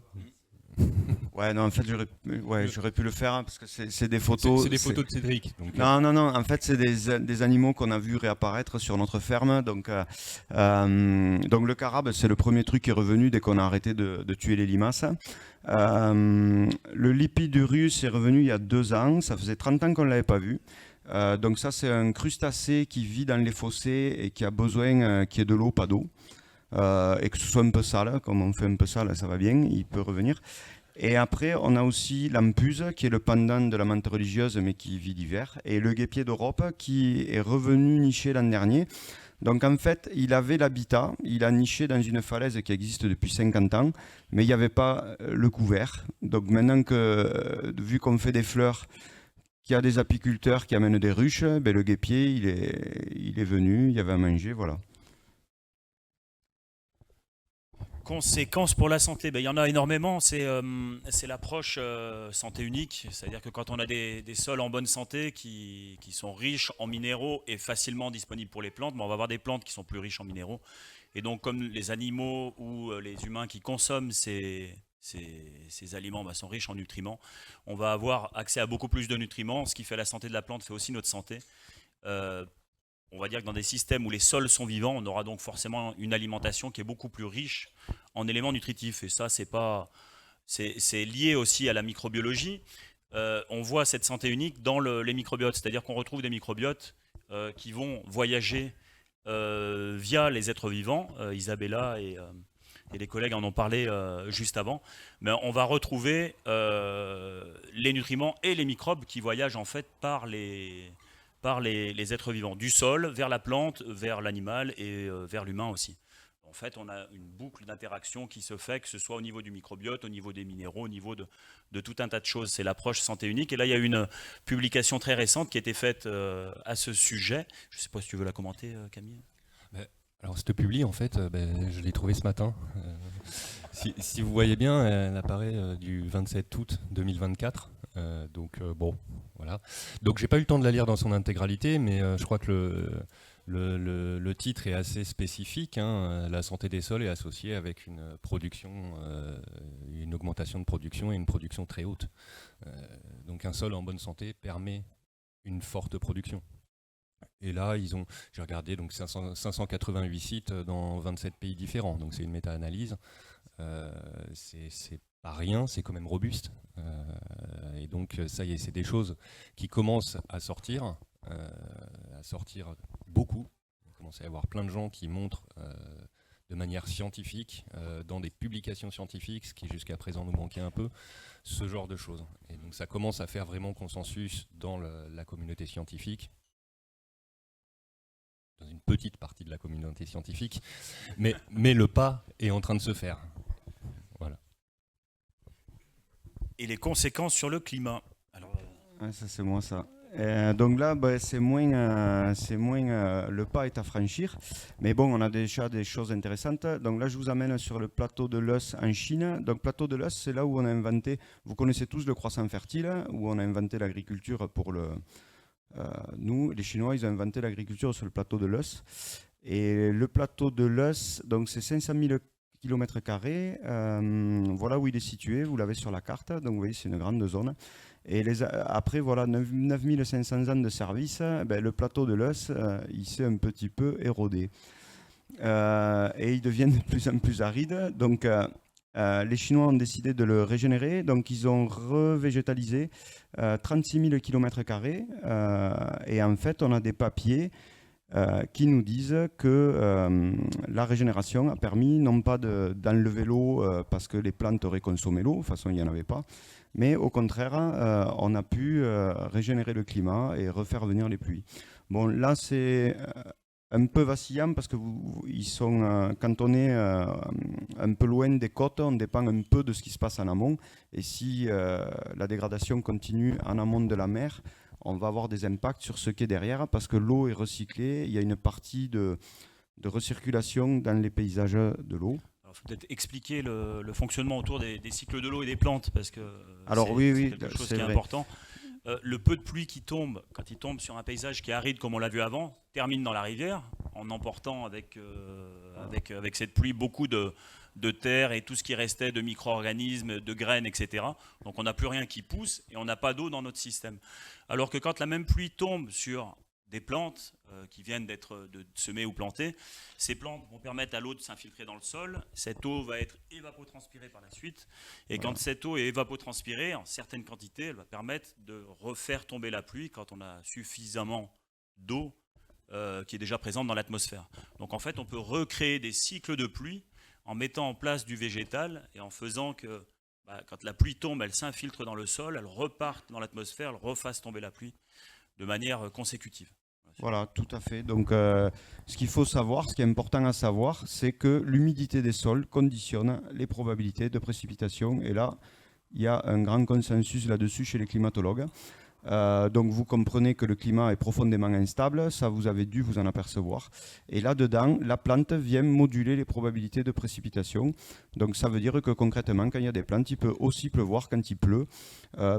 Ouais, non, en fait, j'aurais pu le faire hein, parce que c'est des photos. C'est des photos de Cédric. Donc, non, en fait, c'est des animaux qu'on a vu réapparaître sur notre ferme. Donc le carabe, c'est le premier truc qui est revenu dès qu'on a arrêté de tuer les limaces. Le Lipidurus est revenu il y a 2 ans. Ça faisait 30 ans qu'on ne l'avait pas vu. Donc ça, c'est un crustacé qui vit dans les fossés et qui a besoin qu'il y ait de l'eau, pas d'eau. Et que ce soit un peu sale, comme on fait un peu sale, ça va bien, il peut revenir. Et après, on a aussi l'ampuse, qui est le pendant de la menthe religieuse, mais qui vit l'hiver, et le guêpier d'Europe, qui est revenu nicher l'an dernier. Donc en fait, il avait l'habitat, il a niché dans une falaise qui existe depuis 50 ans, mais il n'y avait pas le couvert. Donc maintenant que, vu qu'on fait des fleurs, qu'il y a des apiculteurs qui amènent des ruches, ben le guêpier, il est venu, il y avait à manger, voilà. Conséquences pour la santé, il y en a énormément, c'est l'approche santé unique, c'est-à-dire que quand on a des sols en bonne santé qui sont riches en minéraux et facilement disponibles pour les plantes, on va avoir des plantes qui sont plus riches en minéraux. Et donc comme les animaux ou les humains qui consomment ces aliments sont riches en nutriments, on va avoir accès à beaucoup plus de nutriments, ce qui fait la santé de la plante fait aussi notre santé. On va dire que dans des systèmes où les sols sont vivants, on aura donc forcément une alimentation qui est beaucoup plus riche en éléments nutritifs. Et ça, c'est lié aussi à la microbiologie. On voit cette santé unique dans les microbiotes, c'est-à-dire qu'on retrouve des microbiotes qui vont voyager via les êtres vivants. Isabella et les collègues en ont parlé juste avant. Mais on va retrouver les nutriments et les microbes qui voyagent en fait par les êtres vivants, du sol vers la plante, vers l'animal et vers l'humain aussi. En fait, on a une boucle d'interaction qui se fait, que ce soit au niveau du microbiote, au niveau des minéraux, au niveau de tout un tas de choses. C'est l'approche santé unique. Et là, il y a une publication très récente qui a été faite à ce sujet. Je ne sais pas si tu veux la commenter, Camille. Alors, cette publi, en fait, je l'ai trouvée ce matin. Si vous voyez bien, elle apparaît du 27 août 2024. Bon, voilà. Donc j'ai pas eu le temps de la lire dans son intégralité, mais je crois que le titre est assez spécifique. Hein. La santé des sols est associée avec une production, une augmentation de production et une production très haute. Donc un sol en bonne santé permet une forte production. Et là, j'ai regardé donc 588 sites dans 27 pays différents. Donc c'est une méta-analyse. C'est pas rien, c'est quand même robuste. Et donc ça y est, c'est des choses qui commencent à sortir beaucoup. Il commence à y avoir plein de gens qui montrent de manière scientifique, dans des publications scientifiques, ce qui jusqu'à présent nous manquait un peu, ce genre de choses. Et donc ça commence à faire vraiment consensus dans la communauté scientifique, dans une petite partie de la communauté scientifique, mais le pas est en train de se faire. Voilà. Et les conséquences sur le climat. Alors, ça c'est moi ça. Donc là, c'est moins le pas est à franchir. Mais bon, on a déjà des choses intéressantes. Donc là, je vous amène sur le plateau de l'Eus en Chine. Donc plateau de l'Eus, c'est là où on a inventé, vous connaissez tous le croissant fertile, où on a inventé l'agriculture pour nous, les Chinois, ils ont inventé l'agriculture sur le plateau de l'Eus. Et le plateau de l'Eus, donc c'est 500 000 km². Voilà où il est situé, vous l'avez sur la carte. Donc vous voyez, c'est une grande zone. Et après, voilà, 9500 ans de service, le plateau de l'Eus, il s'est un petit peu érodé. Et il devient de plus en plus aride. Donc les Chinois ont décidé de le régénérer. Donc ils ont revégétalisé 36 000 km². Et en fait, on a des papiers qui nous disent que la régénération a permis non pas d'enlever l'eau parce que les plantes auraient consommé l'eau, de toute façon il n'y en avait pas, mais au contraire on a pu régénérer le climat et refaire venir les pluies. Bon, là c'est un peu vacillant parce que ils sont, quand on est un peu loin des côtes, on dépend un peu de ce qui se passe en amont, et si la dégradation continue en amont de la mer, on va avoir des impacts sur ce qui est derrière, parce que l'eau est recyclée, il y a une partie de recirculation dans les paysages de l'eau. Il faut peut-être expliquer le fonctionnement autour des cycles de l'eau et des plantes, parce que c'est quelque chose qui est important. Le peu de pluie qui tombe, quand il tombe sur un paysage qui est aride comme on l'a vu avant, termine dans la rivière, en emportant avec cette pluie beaucoup de de terre et tout ce qui restait de micro-organismes, de graines, etc. Donc on n'a plus rien qui pousse et on n'a pas d'eau dans notre système. Alors que quand la même pluie tombe sur des plantes qui viennent d'être semées ou plantées, ces plantes vont permettre à l'eau de s'infiltrer dans le sol. Cette eau va être évapotranspirée par la suite. Et quand cette eau est évapotranspirée, en certaines quantités, elle va permettre de refaire tomber la pluie quand on a suffisamment d'eau qui est déjà présente dans l'atmosphère. Donc en fait, on peut recréer des cycles de pluie en mettant en place du végétal et en faisant que quand la pluie tombe, elle s'infiltre dans le sol, elle reparte dans l'atmosphère, elle refasse tomber la pluie de manière consécutive. Voilà, tout à fait. Donc, ce qu'il faut savoir, ce qui est important à savoir, c'est que l'humidité des sols conditionne les probabilités de précipitation. Et là, il y a un grand consensus là-dessus chez les climatologues. Donc, vous comprenez que le climat est profondément instable. Ça, vous avez dû vous en apercevoir. Et là-dedans, la plante vient moduler les probabilités de précipitation. Donc, ça veut dire que concrètement, quand il y a des plantes, il peut aussi pleuvoir quand il pleut,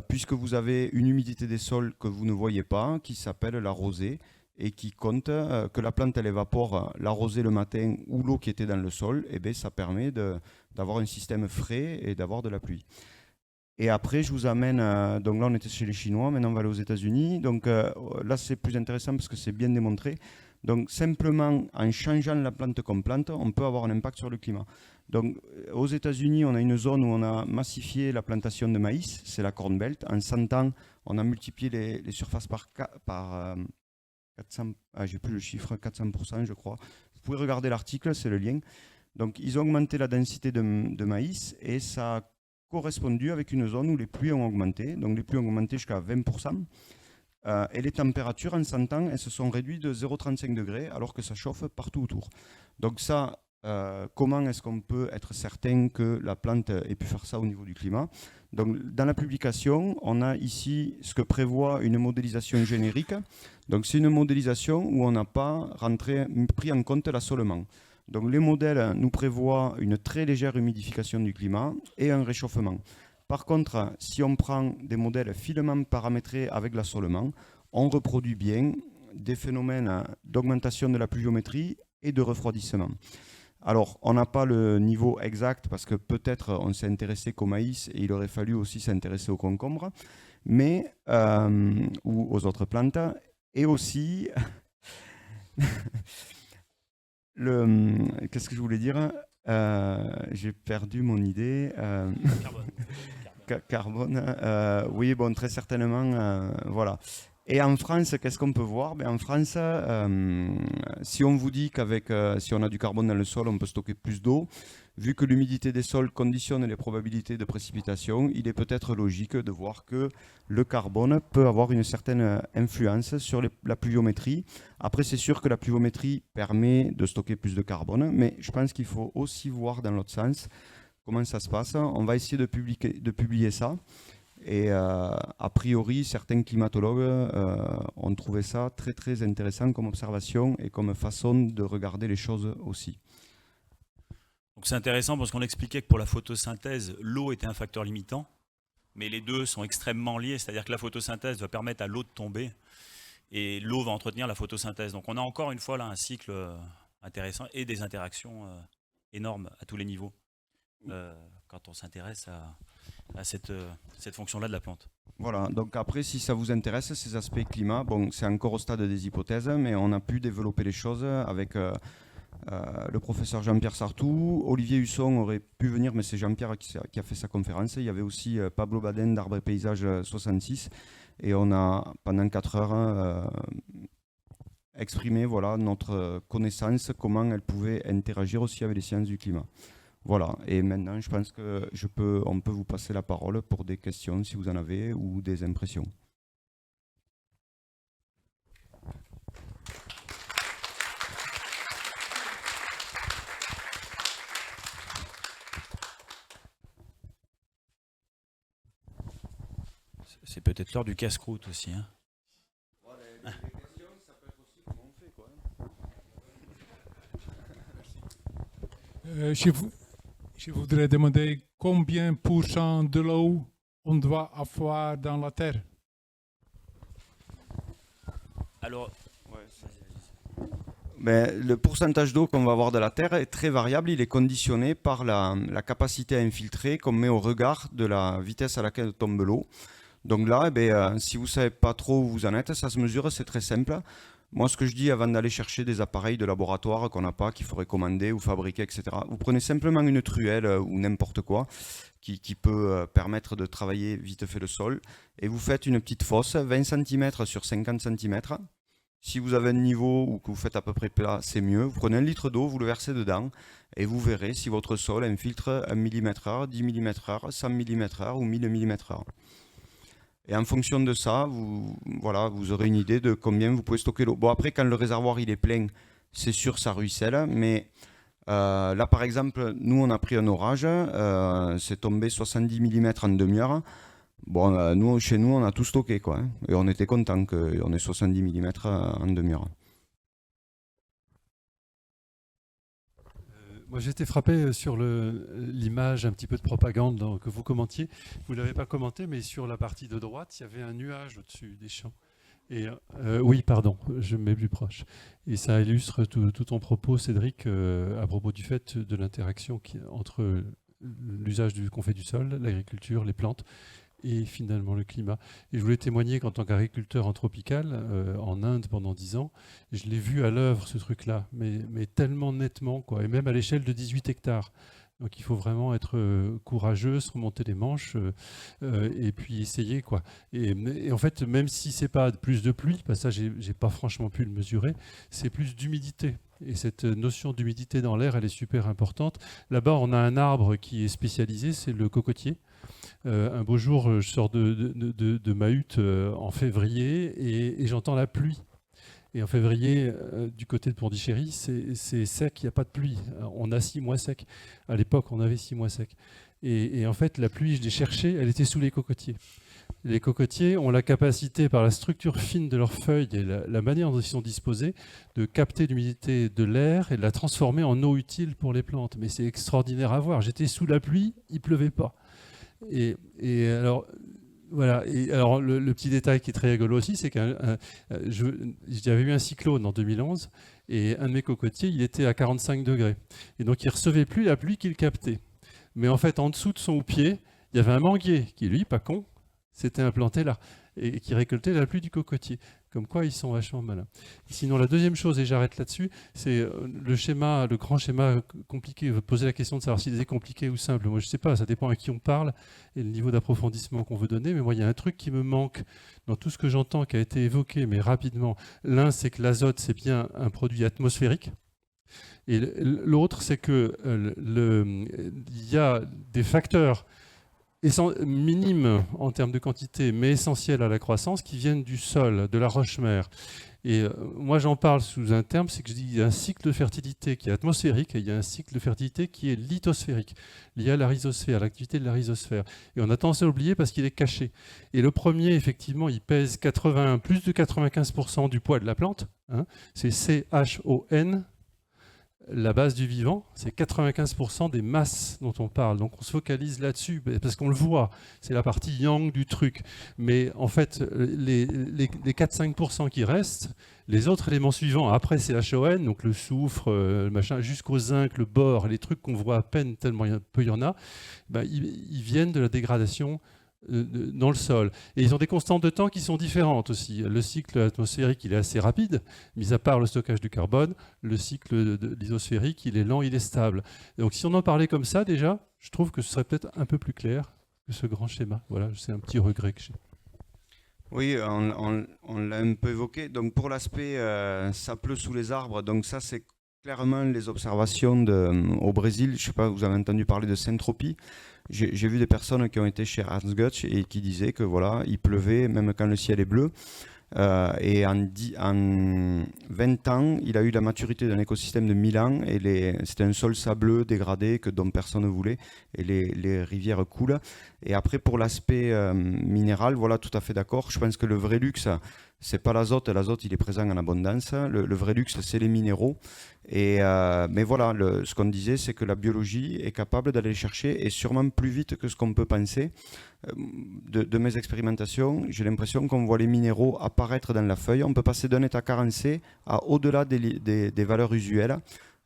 puisque vous avez une humidité des sols que vous ne voyez pas, qui s'appelle la rosée, et qui compte que la plante elle évapore la rosée le matin ou l'eau qui était dans le sol, et bien ça permet d'avoir un système frais et d'avoir de la pluie. Et après, je vous amène, donc là on était chez les Chinois, maintenant on va aller aux États-Unis. Donc là c'est plus intéressant parce que c'est bien démontré. Donc simplement en changeant la plante comme plante, on peut avoir un impact sur le climat. Donc aux États-Unis, on a une zone où on a massifié la plantation de maïs, c'est la Corn Belt. En 100 ans, on a multiplié les surfaces par 400, j'ai plus le chiffre, 400% je crois. Vous pouvez regarder l'article, c'est le lien. Donc ils ont augmenté la densité de maïs et ça a correspondu avec une zone où les pluies ont augmenté. Donc les pluies ont augmenté jusqu'à 20%. Et les températures en 100 ans, elles se sont réduites de 0,35 degrés alors que ça chauffe partout autour. Donc ça, comment est-ce qu'on peut être certain que la plante ait pu faire ça au niveau du climat? Donc, dans la publication, on a ici ce que prévoit une modélisation générique. Donc, c'est une modélisation où on n'a pas pris en compte l'assolement. Donc, les modèles nous prévoient une très légère humidification du climat et un réchauffement. Par contre, si on prend des modèles finement paramétrés avec l'assolement, on reproduit bien des phénomènes d'augmentation de la pluviométrie et de refroidissement. Alors, on n'a pas le niveau exact parce que peut-être on s'est intéressé qu'au maïs et il aurait fallu aussi s'intéresser aux concombres, mais, ou aux autres plantes. Et aussi, qu'est-ce que je voulais dire? J'ai perdu mon idée. Carbone. Oui, bon, très certainement, voilà. Et en France, qu'est-ce qu'on peut voir? En France, si on vous dit qu'avec, si on a du carbone dans le sol, on peut stocker plus d'eau, vu que l'humidité des sols conditionne les probabilités de précipitation, il est peut-être logique de voir que le carbone peut avoir une certaine influence sur la pluviométrie. Après, c'est sûr que la pluviométrie permet de stocker plus de carbone, mais je pense qu'il faut aussi voir dans l'autre sens comment ça se passe. On va essayer de publier ça. Et a priori, certains climatologues ont trouvé ça très très intéressant comme observation et comme façon de regarder les choses aussi. Donc c'est intéressant parce qu'on expliquait que pour la photosynthèse, l'eau était un facteur limitant, mais les deux sont extrêmement liés, c'est-à-dire que la photosynthèse va permettre à l'eau de tomber et l'eau va entretenir la photosynthèse. Donc on a encore une fois là un cycle intéressant et des interactions énormes à tous les niveaux quand on s'intéresse à cette fonction-là de la plante. Voilà, donc après, si ça vous intéresse, ces aspects climat, bon, c'est encore au stade des hypothèses, mais on a pu développer les choses avec le professeur Jean-Pierre Sartou. Olivier Husson aurait pu venir, mais c'est Jean-Pierre qui a fait sa conférence. Il y avait aussi Pablo Baden d'Arbres et Paysages 66, et on a, pendant 4 heures, exprimé voilà, notre connaissance, comment elle pouvait interagir aussi avec les sciences du climat. Voilà, et maintenant je pense qu'on peut vous passer la parole pour des questions si vous en avez ou des impressions. C'est peut-être l'heure du casse-croûte aussi. Hein. Les questions, ça peut être aussi comment on fait, quoi. Je voudrais demander combien % de l'eau on doit avoir dans la terre. Alors, Le pourcentage d'eau qu'on va avoir de la terre est très variable. Il est conditionné par la capacité à infiltrer qu'on met au regard de la vitesse à laquelle tombe l'eau. Donc là, si vous ne savez pas trop où vous en êtes, ça se mesure, c'est très simple. Moi, ce que je dis avant d'aller chercher des appareils de laboratoire qu'on n'a pas, qu'il faudrait commander ou fabriquer, etc., vous prenez simplement une truelle ou n'importe quoi qui peut permettre de travailler vite fait le sol et vous faites une petite fosse, 20 cm sur 50 cm. Si vous avez un niveau ou que vous faites à peu près plat, c'est mieux. Vous prenez 1 litre d'eau, vous le versez dedans et vous verrez si votre sol infiltre 1 mm/h, 10 mm/h, 100 mm/h ou 1000 mm/h. Et en fonction de ça, vous aurez une idée de combien vous pouvez stocker l'eau. Bon, après, quand le réservoir il est plein, c'est sûr, ça ruisselle. Mais là, par exemple, nous, on a pris un orage. C'est tombé 70 mm en demi-heure. Bon, chez nous, on a tout stocké, quoi. Hein, et on était content qu'on ait 70 mm en demi-heure. Moi, j'ai été frappé sur l'image un petit peu de propagande que vous commentiez. Vous ne l'avez pas commenté, mais sur la partie de droite, il y avait un nuage au-dessus des champs. Et, oui, pardon, je me mets plus proche. Et ça illustre tout ton propos, Cédric, à propos du fait de l'interaction entre l'usage qu'on fait du sol, l'agriculture, les plantes, et finalement le climat. Et je voulais témoigner qu'en tant qu'agriculteur en tropical, en Inde pendant 10 ans, je l'ai vu à l'œuvre ce truc-là, mais tellement nettement, quoi, et même à l'échelle de 18 hectares. Donc il faut vraiment être courageux, se remonter les manches et puis essayer, quoi. Et en fait, même si c'est pas plus de pluie, parce que ça j'ai pas franchement pu le mesurer, c'est plus d'humidité. Et cette notion d'humidité dans l'air, elle est super importante. Là-bas, on a un arbre qui est spécialisé, c'est le cocotier. Un beau jour, je sors de ma hutte en février et j'entends la pluie. Et en février, du côté de Pondichéry, c'est sec, il n'y a pas de pluie. On a 6 mois secs. À l'époque, on avait 6 mois secs. Et en fait, la pluie, je l'ai cherchée, elle était sous les cocotiers. Les cocotiers ont la capacité, par la structure fine de leurs feuilles et la manière dont ils sont disposés, de capter l'humidité de l'air et de la transformer en eau utile pour les plantes. Mais c'est extraordinaire à voir. J'étais sous la pluie, il ne pleuvait pas. Et alors, voilà. Et alors, le petit détail qui est très rigolo aussi, c'est j'avais eu un cyclone en 2011 et un de mes cocotiers, il était à 45 degrés. Et donc, il ne recevait plus la pluie qu'il captait. Mais en fait, en dessous de son pied, il y avait un manguier qui, lui, pas con, s'était implanté là et qui récoltait la pluie du cocotier. Comme quoi, ils sont vachement malins. Sinon, la deuxième chose, et j'arrête là-dessus, c'est le grand schéma compliqué. Vous posez la question de savoir s'il est compliqué ou simple. Moi, je ne sais pas, ça dépend à qui on parle et le niveau d'approfondissement qu'on veut donner. Mais moi, il y a un truc qui me manque dans tout ce que j'entends, qui a été évoqué, mais rapidement. L'un, c'est que l'azote, c'est bien un produit atmosphérique. Et l'autre, c'est que il y a des facteurs minimes en termes de quantité, mais essentiels à la croissance, qui viennent du sol, de la roche-mère. Et moi, j'en parle sous un terme, c'est que je dis qu'il y a un cycle de fertilité qui est atmosphérique et il y a un cycle de fertilité qui est lithosphérique, lié à la rhizosphère, à l'activité de la rhizosphère. Et on a tendance à l'oublier parce qu'il est caché. Et le premier, effectivement, il pèse plus de 95% du poids de la plante. Hein, c'est CHON. La base du vivant, c'est 95% des masses dont on parle. Donc on se focalise là-dessus parce qu'on le voit. C'est la partie yang du truc. Mais en fait, les 4-5% qui restent, les autres éléments suivants, après c'est HON, donc le soufre, le machin, jusqu'au zinc, le bore, les trucs qu'on voit à peine tellement peu il y en a, ils viennent de la dégradation dans le sol. Et ils ont des constantes de temps qui sont différentes aussi. Le cycle atmosphérique, il est assez rapide, mis à part le stockage du carbone. Le cycle lithosphérique, il est lent, il est stable. Et donc si on en parlait comme ça déjà, je trouve que ce serait peut-être un peu plus clair que ce grand schéma. Voilà, c'est un petit regret que j'ai. Oui, on l'a un peu évoqué. Donc pour l'aspect ça pleut sous les arbres, donc ça c'est clairement les observations au Brésil. Je ne sais pas, vous avez entendu parler de Saint-Tropez. J'ai vu des personnes qui ont été chez Hans Götz et qui disaient que voilà, il pleuvait même quand le ciel est bleu. Et en 20 ans, il a eu la maturité d'un écosystème de 1000 ans et c'était un sol sableux dégradé dont personne ne voulait et les rivières coulent. Et après, pour l'aspect minéral, voilà, tout à fait d'accord. Je pense que le vrai luxe, c'est pas l'azote. L'azote, il est présent en abondance. Le vrai luxe, c'est les minéraux. Mais voilà, ce qu'on disait, c'est que la biologie est capable d'aller les chercher et sûrement plus vite que ce qu'on peut penser. De mes expérimentations, j'ai l'impression qu'on voit les minéraux apparaître dans la feuille. On peut passer d'un état carencé à au-delà des valeurs usuelles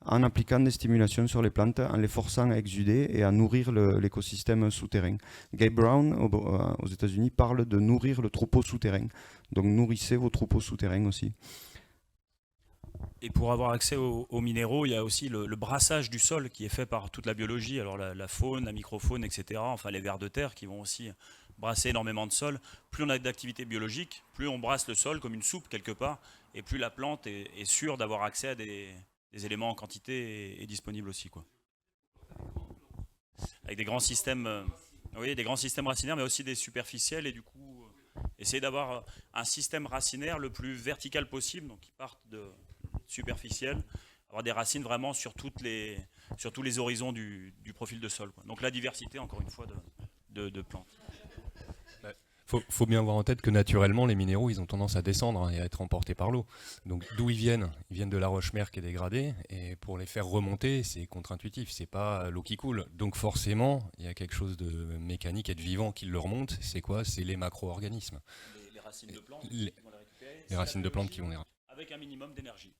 en appliquant des stimulations sur les plantes, en les forçant à exuder et à nourrir l'écosystème souterrain. Gabe Brown, aux États-Unis, parle de nourrir le troupeau souterrain. Donc nourrissez vos troupeaux souterrains aussi. Et pour avoir accès aux minéraux, il y a aussi le brassage du sol qui est fait par toute la biologie, alors la faune, la microfaune, etc. Enfin les vers de terre qui vont aussi brasser énormément de sol. Plus on a d'activité biologique, plus on brasse le sol comme une soupe quelque part, et plus la plante est sûre d'avoir accès à des éléments en quantité et disponibles aussi, quoi. Avec des grands systèmes, des grands systèmes racinaires, mais aussi des superficiels, et du coup, essayer d'avoir un système racinaire le plus vertical possible, donc qui parte de superficiel, avoir des racines vraiment sur tous les horizons du profil de sol, quoi. Donc la diversité, encore une fois, de plantes. Faut bien avoir en tête que naturellement, les minéraux, ils ont tendance à descendre et à être emportés par l'eau. Donc d'où ils viennent? Ils viennent de la roche-mère qui est dégradée, et pour les faire remonter, c'est contre-intuitif, c'est pas l'eau qui coule. Donc forcément, il y a quelque chose de mécanique et de vivant qui le remonte. C'est quoi? C'est les macro-organismes. Les racines de plantes Les qui vont les récupérer. les racines de plantes qui vont les Avec un minimum d'énergie.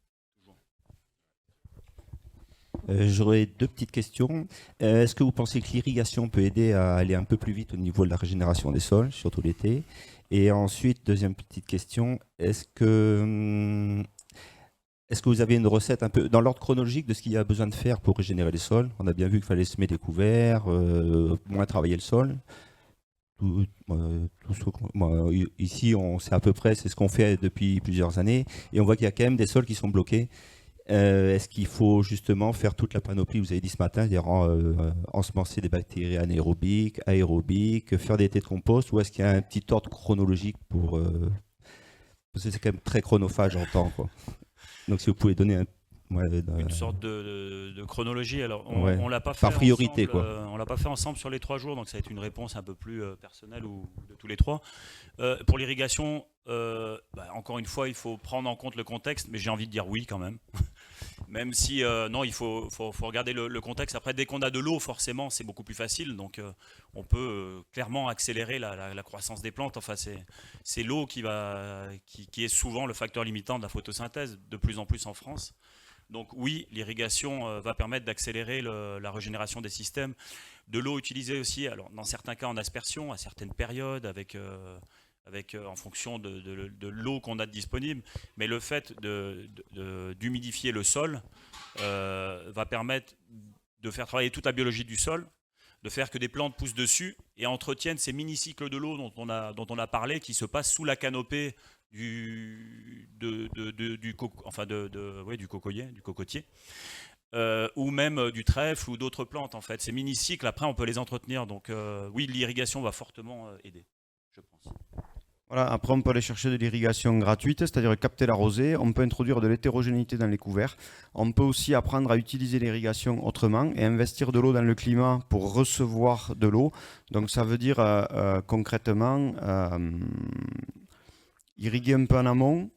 J'aurais deux petites questions. Est-ce que vous pensez que l'irrigation peut aider à aller un peu plus vite au niveau de la régénération des sols, surtout l'été? Et ensuite, deuxième petite question, est-ce que vous avez une recette un peu dans l'ordre chronologique de ce qu'il y a besoin de faire pour régénérer les sols? On a bien vu qu'il fallait semer des couverts, moins travailler le sol. Ici, c'est à peu près c'est ce qu'on fait depuis plusieurs années, et on voit qu'il y a quand même des sols qui sont bloqués. Est-ce qu'il faut justement faire toute la panoplie, vous avez dit ce matin, c'est-à-dire ensemencer des bactéries anaérobiques, aérobiques, faire des tés de compost, ou est-ce qu'il y a un petit ordre chronologique parce que c'est quand même très chronophage en temps, quoi. Donc si vous pouvez donner une sorte de chronologie. Alors on l'a pas fait par priorité, ensemble, quoi. On l'a pas fait ensemble sur les 3 jours, donc ça va être une réponse un peu plus personnelle ou de tous les 3. Pour l'irrigation, encore une fois, il faut prendre en compte le contexte, mais j'ai envie de dire oui quand même. Même si non, il faut regarder le contexte. Après, dès qu'on a de l'eau, forcément, c'est beaucoup plus facile. Donc, on peut clairement accélérer la croissance des plantes. Enfin, c'est l'eau qui est souvent le facteur limitant de la photosynthèse, de plus en plus en France. Donc oui, l'irrigation va permettre d'accélérer la régénération des systèmes. De l'eau utilisée aussi, alors dans certains cas en aspersion, à certaines périodes, en fonction de l'eau qu'on a disponible. Mais le fait d'humidifier le sol va permettre de faire travailler toute la biologie du sol, de faire que des plantes poussent dessus et entretiennent ces mini-cycles de l'eau dont on a parlé, qui se passent sous la canopée du cocotier, ou même du trèfle ou d'autres plantes. En fait, ces mini-cycles, après, on peut les entretenir. Donc oui, l'irrigation va fortement aider, je pense. Voilà, après, on peut aller chercher de l'irrigation gratuite, c'est-à-dire capter la rosée. On peut introduire de l'hétérogénéité dans les couverts. On peut aussi apprendre à utiliser l'irrigation autrement et investir de l'eau dans le climat pour recevoir de l'eau. Donc ça veut dire concrètement irriguer un peu en amont,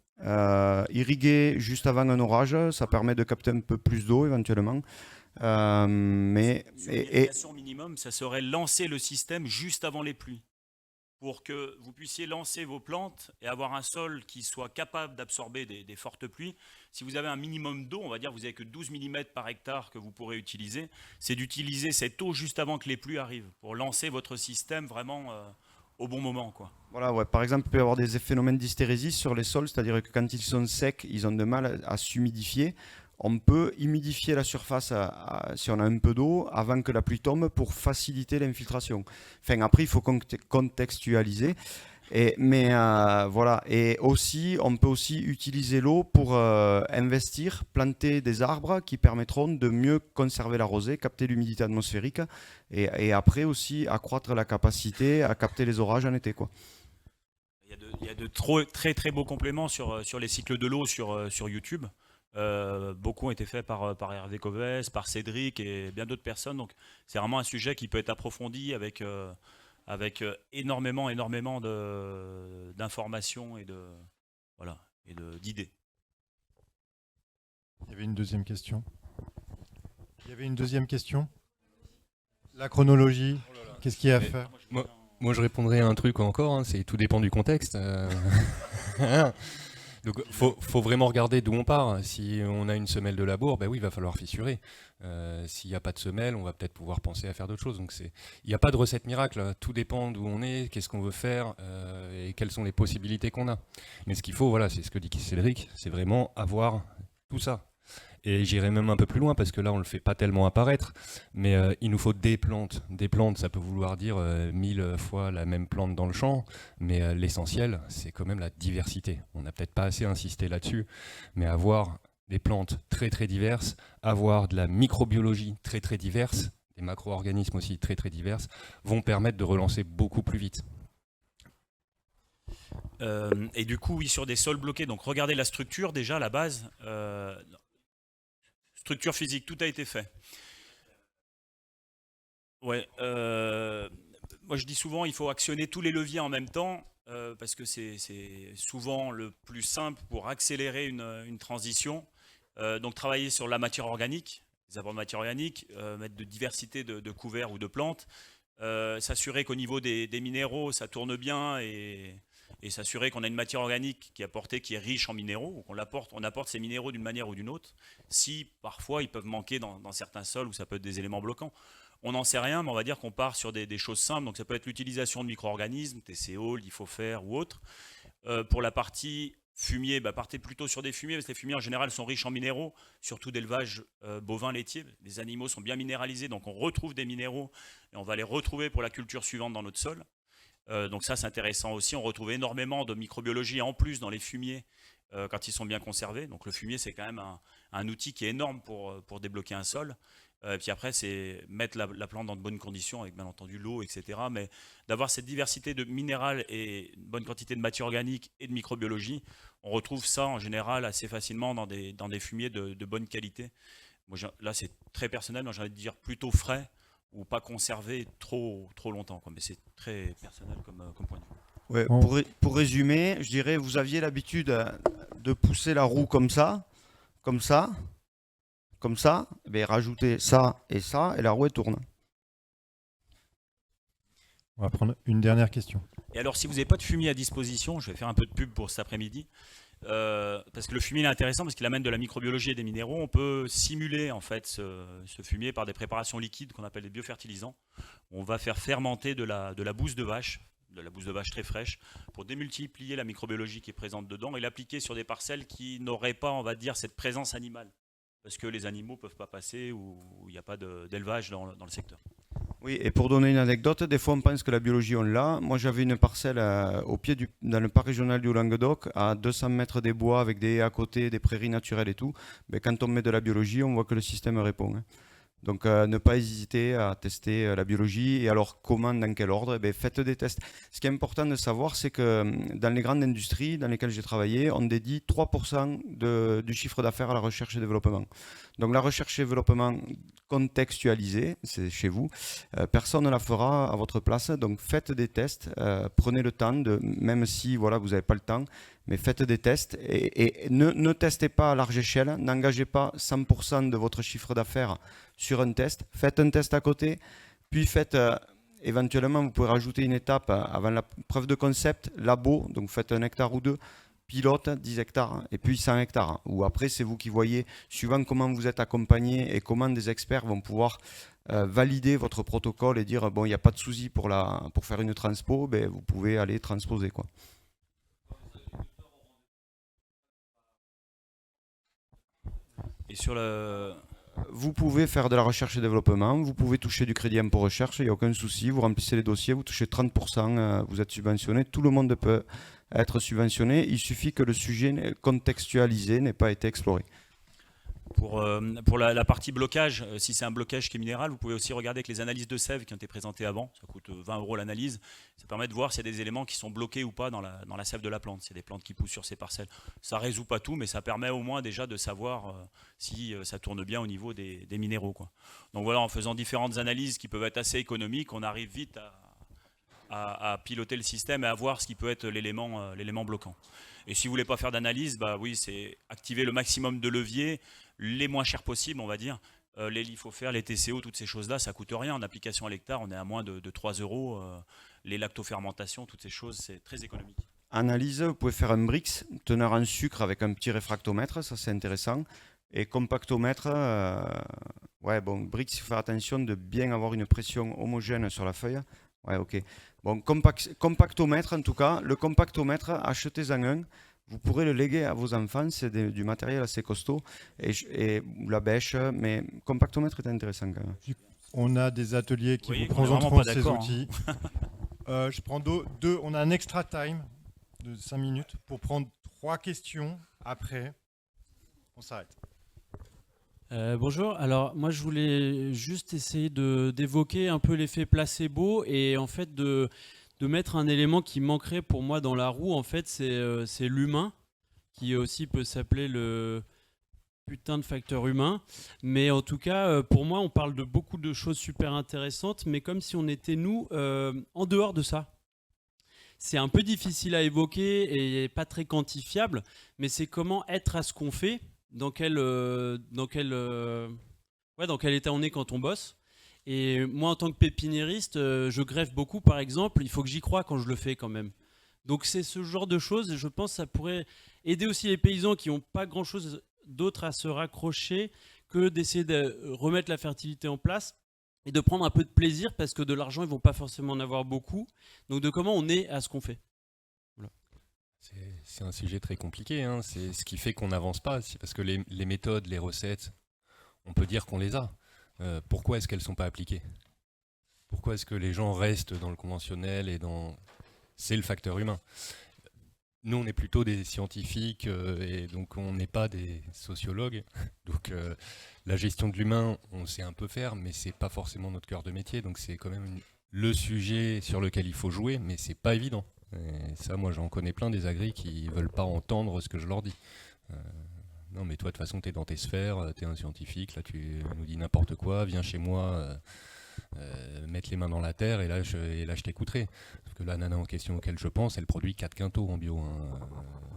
irriguer juste avant un orage, ça permet de capter un peu plus d'eau éventuellement. L'irrigation minimum, ça serait lancer le système juste avant les pluies, pour que vous puissiez lancer vos plantes et avoir un sol qui soit capable d'absorber des fortes pluies. Si vous avez un minimum d'eau, on va dire que vous n'avez que 12 mm par hectare que vous pourrez utiliser, c'est d'utiliser cette eau juste avant que les pluies arrivent, pour lancer votre système vraiment au bon moment, quoi. Voilà, ouais. Par exemple, il peut y avoir des phénomènes d'hystérésis sur les sols, c'est-à-dire que quand ils sont secs, ils ont de mal à s'humidifier. On peut humidifier la surface si on a un peu d'eau avant que la pluie tombe pour faciliter l'infiltration. Enfin, après, il faut contextualiser. Voilà. Et aussi, on peut aussi utiliser l'eau pour investir, planter des arbres qui permettront de mieux conserver la rosée, capter l'humidité atmosphérique et après aussi accroître la capacité à capter les orages en été, quoi. Il y a de très très beaux compléments sur les cycles de l'eau sur YouTube. Beaucoup ont été faits par Hervé Covès, par Cédric et bien d'autres personnes. Donc c'est vraiment un sujet qui peut être approfondi avec énormément d'informations et voilà, et d'idées. Il y avait une deuxième question. La chronologie, qu'est-ce qu'il y a à faire? Moi, je répondrais à un truc encore, hein, c'est tout dépend du contexte. Donc, faut vraiment regarder d'où on part. Si on a une semelle de labour, ben oui, il va falloir fissurer. S'il n'y a pas de semelle, on va peut-être pouvoir penser à faire d'autres choses. Donc, il n'y a pas de recette miracle. Hein. Tout dépend d'où on est, qu'est-ce qu'on veut faire et quelles sont les possibilités qu'on a. Mais ce qu'il faut, voilà, c'est ce que dit Cédric, c'est vraiment avoir tout ça. Et j'irai même un peu plus loin parce que là on le fait pas tellement apparaître, mais il nous faut des plantes. Des plantes, ça peut vouloir dire 1000 fois la même plante dans le champ, mais l'essentiel, c'est quand même la diversité. On n'a peut-être pas assez insisté là-dessus, mais avoir des plantes très très diverses, avoir de la microbiologie très très diverse, des macro-organismes aussi très très diverses, vont permettre de relancer beaucoup plus vite. Et du coup, oui, sur des sols bloqués, donc regardez la structure déjà, la base. Structure physique, tout a été fait. Ouais, moi je dis souvent, il faut actionner tous les leviers en même temps, parce que c'est souvent le plus simple pour accélérer une transition. Donc travailler sur la matière organique, les apports de matière organique, mettre de diversité de couverts ou de plantes, s'assurer qu'au niveau des minéraux, ça tourne bien et s'assurer qu'on a une matière organique qui est apportée, qui est riche en minéraux, qu'on on apporte ces minéraux d'une manière ou d'une autre, si parfois ils peuvent manquer dans certains sols où ça peut être des éléments bloquants. On n'en sait rien, mais on va dire qu'on part sur des choses simples, donc ça peut être l'utilisation de micro-organismes, TCO, l'IFOFER ou autres. Pour la partie fumier, partez plutôt sur des fumiers, parce que les fumiers en général sont riches en minéraux, surtout d'élevage bovin laitier. Les animaux sont bien minéralisés, donc on retrouve des minéraux et on va les retrouver pour la culture suivante dans notre sol. Donc ça c'est intéressant aussi, on retrouve énormément de microbiologie en plus dans les fumiers quand ils sont bien conservés. Donc le fumier c'est quand même un outil qui est énorme pour débloquer un sol. Puis après c'est mettre la plante dans de bonnes conditions avec bien entendu l'eau, etc. Mais d'avoir cette diversité de minéral et une bonne quantité de matière organique et de microbiologie, on retrouve ça en général assez facilement dans des fumiers de bonne qualité. Moi, là c'est très personnel, mais j'ai envie de dire plutôt frais, ou pas conservé trop longtemps, quoi. Mais c'est très personnel comme point de vue. Ouais, pour résumer, je dirais, vous aviez l'habitude de pousser la roue comme ça, et rajouter ça, et la roue elle tourne. On va prendre une dernière question. Et alors, si vous n'avez pas de fumier à disposition, je vais faire un peu de pub pour cet après-midi, parce que le fumier est intéressant parce qu'il amène de la microbiologie et des minéraux. On peut simuler en fait ce fumier par des préparations liquides qu'on appelle des biofertilisants. On va faire fermenter de la bouse de vache très fraîche, pour démultiplier la microbiologie qui est présente dedans et l'appliquer sur des parcelles qui n'auraient pas, on va dire, cette présence animale, parce que les animaux ne peuvent pas passer ou il n'y a pas d'élevage dans le secteur. Oui, et pour donner une anecdote, des fois on pense que la biologie on l'a. Moi j'avais une parcelle dans le parc régional du Languedoc, à 200 mètres des bois, avec des haies à côté, des prairies naturelles et tout. Mais quand on met de la biologie, on voit que le système répond. Hein. Donc ne pas hésiter à tester la biologie. Et alors comment, dans quel ordre? Faites des tests. Ce qui est important de savoir, c'est que dans les grandes industries dans lesquelles j'ai travaillé, on dédie 3% du chiffre d'affaires à la recherche et développement. Donc la recherche et développement contextualisée, c'est chez vous. Personne ne la fera à votre place. Donc faites des tests. Prenez le temps, même si vous n'avez pas le temps, mais faites des tests et ne testez pas à large échelle. N'engagez pas 100% de votre chiffre d'affaires sur un test. Faites un test à côté, puis faites éventuellement, vous pouvez rajouter une étape avant la preuve de concept, labo, donc faites 1 hectare ou 2, pilote 10 hectares et puis 100 hectares. Ou après, c'est vous qui voyez, suivant comment vous êtes accompagné et comment des experts vont pouvoir valider votre protocole et dire bon, il n'y a pas de souci pour faire une transpo, vous pouvez aller transposer, quoi. Et sur vous pouvez faire de la recherche et développement, vous pouvez toucher du crédit impôt recherche, il n'y a aucun souci, vous remplissez les dossiers, vous touchez 30%, vous êtes subventionné, tout le monde peut être subventionné, il suffit que le sujet contextualisé n'ait pas été exploré. Pour la partie blocage, si c'est un blocage qui est minéral, vous pouvez aussi regarder avec les analyses de sève qui ont été présentées avant. Ça coûte 20 € l'analyse. Ça permet de voir s'il y a des éléments qui sont bloqués ou pas dans la sève de la plante. S'il y a des plantes qui poussent sur ces parcelles. Ça ne résout pas tout, mais ça permet au moins déjà de savoir si ça tourne bien au niveau des minéraux, quoi. Donc voilà, en faisant différentes analyses qui peuvent être assez économiques, on arrive vite à piloter le système et à voir ce qui peut être l'élément bloquant. Et si vous voulez pas faire d'analyse, bah oui, c'est activer le maximum de leviers, les moins chers possibles, on va dire. Les LIFO-FER, les TCO, toutes ces choses-là, ça coûte rien. En application à l'hectare, on est à moins de 3 €. Les lactofermentations, toutes ces choses, c'est très économique. Analyse, vous pouvez faire un Brix, teneur en sucre avec un petit réfractomètre, ça c'est intéressant. Et compactomètre, Brix, il faut faire attention de bien avoir une pression homogène sur la feuille. Ouais, ok. Bon, compactomètre en tout cas, le compactomètre, achetez-en un. Vous pourrez le léguer à vos enfants, c'est du matériel assez costaud, et la bêche, mais compactomètre est intéressant quand même. On a des ateliers qui vous qu'on est vraiment présenteront pas ces d'accord, outils. Je prends on a un extra time de 5 minutes pour prendre 3 questions. Après, on s'arrête. Bonjour, alors moi je voulais juste essayer d'évoquer un peu l'effet placebo et en fait de mettre un élément qui manquerait pour moi dans la roue, en fait c'est l'humain, qui aussi peut s'appeler le putain de facteur humain, mais en tout cas pour moi on parle de beaucoup de choses super intéressantes, mais comme si on était nous en dehors de ça. C'est un peu difficile à évoquer et pas très quantifiable, mais c'est comment être à ce qu'on fait, dans quel état on est quand on bosse. Et moi, en tant que pépiniériste, je greffe beaucoup, par exemple. Il faut que j'y croie quand je le fais, quand même. Donc, c'est ce genre de choses. Et je pense que ça pourrait aider aussi les paysans qui n'ont pas grand-chose d'autre à se raccrocher que d'essayer de remettre la fertilité en place et de prendre un peu de plaisir, parce que de l'argent, ils ne vont pas forcément en avoir beaucoup. Donc, de comment on est à ce qu'on fait. Voilà. C'est un sujet très compliqué, hein. C'est ce qui fait qu'on n'avance pas. C'est parce que les méthodes, les recettes, on peut dire qu'on les a. Pourquoi est-ce qu'elles ne sont pas appliquées? Pourquoi est-ce que les gens restent dans le conventionnel c'est le facteur humain. Nous, on est plutôt des scientifiques et donc on n'est pas des sociologues. Donc la gestion de l'humain, on sait un peu faire, mais c'est pas forcément notre cœur de métier. Donc c'est quand même le sujet sur lequel il faut jouer, mais c'est pas évident. Et ça, moi, j'en connais plein des agris qui veulent pas entendre ce que je leur dis. Non, mais toi, de toute façon, tu es dans tes sphères, tu es un scientifique, là, tu nous dis n'importe quoi, viens chez moi, mettre les mains dans la terre, et là, je t'écouterai. Parce que la nana en question auquel je pense, elle produit 4 quintaux en bio,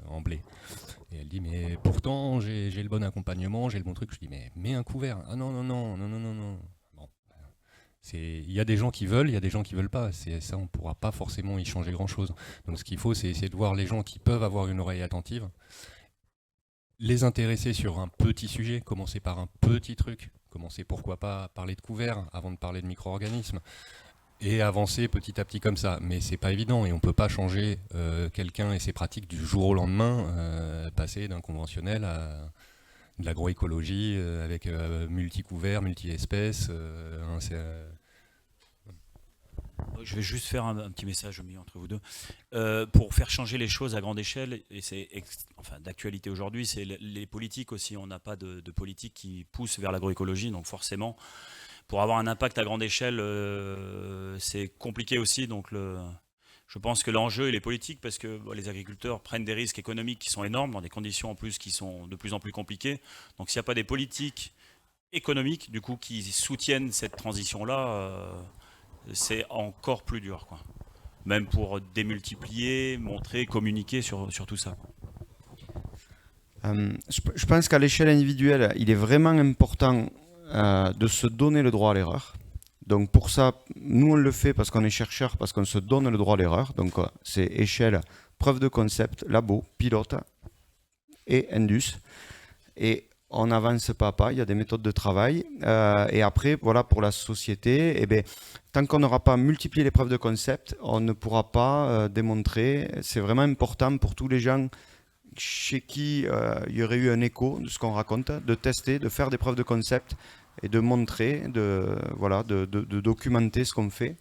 en blé. Et elle dit, mais pourtant, j'ai le bon accompagnement, j'ai le bon truc. Je dis, mais mets un couvert. Ah non. Bon. Il y a des gens qui veulent, il y a des gens qui veulent pas. Ça, on ne pourra pas forcément y changer grand-chose. Donc, ce qu'il faut, c'est essayer de voir les gens qui peuvent avoir une oreille attentive, les intéresser sur un petit sujet, commencer par un petit truc, commencer pourquoi pas à parler de couverts avant de parler de micro-organismes, et avancer petit à petit comme ça. Mais c'est pas évident, et on peut pas changer quelqu'un et ses pratiques du jour au lendemain, passer d'un conventionnel à de l'agroécologie avec multi-couverts, multi-espèces. Je vais juste faire un petit message au milieu entre vous deux. Pour faire changer les choses à grande échelle, et c'est d'actualité aujourd'hui, c'est les politiques aussi. On n'a pas de politique qui pousse vers l'agroécologie, donc forcément, pour avoir un impact à grande échelle, c'est compliqué aussi. Donc je pense que l'enjeu il est politique, parce que les agriculteurs prennent des risques économiques qui sont énormes, dans des conditions en plus qui sont de plus en plus compliquées. Donc s'il n'y a pas des politiques économiques du coup, qui soutiennent cette transition-là, c'est encore plus dur, quoi. Même pour démultiplier, montrer, communiquer sur tout ça. Je pense qu'à l'échelle individuelle, il est vraiment important de se donner le droit à l'erreur. Donc pour ça, nous on le fait parce qu'on est chercheur, parce qu'on se donne le droit à l'erreur. Donc c'est échelle, preuve de concept, labo, pilote et Indus. Et on avance pas à pas, il y a des méthodes de travail. Et après, voilà, pour la société, eh bien, tant qu'on n'aura pas multiplié les preuves de concept, on ne pourra pas démontrer. C'est vraiment important pour tous les gens chez qui il y aurait eu un écho de ce qu'on raconte, de tester, de faire des preuves de concept et de montrer, de documenter ce qu'on fait.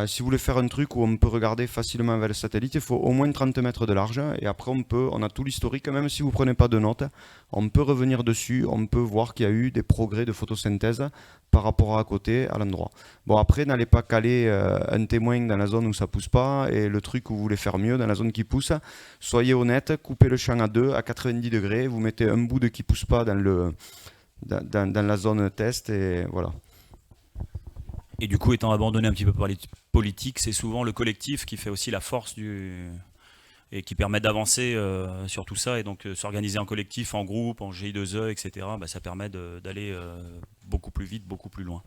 Si vous voulez faire un truc où on peut regarder facilement avec le satellite, il faut au moins 30 mètres de large, et après on a tout l'historique. Même si vous ne prenez pas de notes, on peut revenir dessus, on peut voir qu'il y a eu des progrès de photosynthèse par rapport à côté, à l'endroit. Bon, après, n'allez pas caler un témoin dans la zone où ça ne pousse pas, et le truc où vous voulez faire mieux dans la zone qui pousse. Soyez honnête, coupez le champ à 2, à 90 degrés, vous mettez un bout de qui ne pousse pas dans dans la zone test, et voilà. Et du coup, étant abandonné un petit peu par politique, c'est souvent le collectif qui fait aussi la force et qui permet d'avancer sur tout ça. Et donc s'organiser en collectif, en groupe, en GI2E, etc., ça permet d'aller beaucoup plus vite, beaucoup plus loin.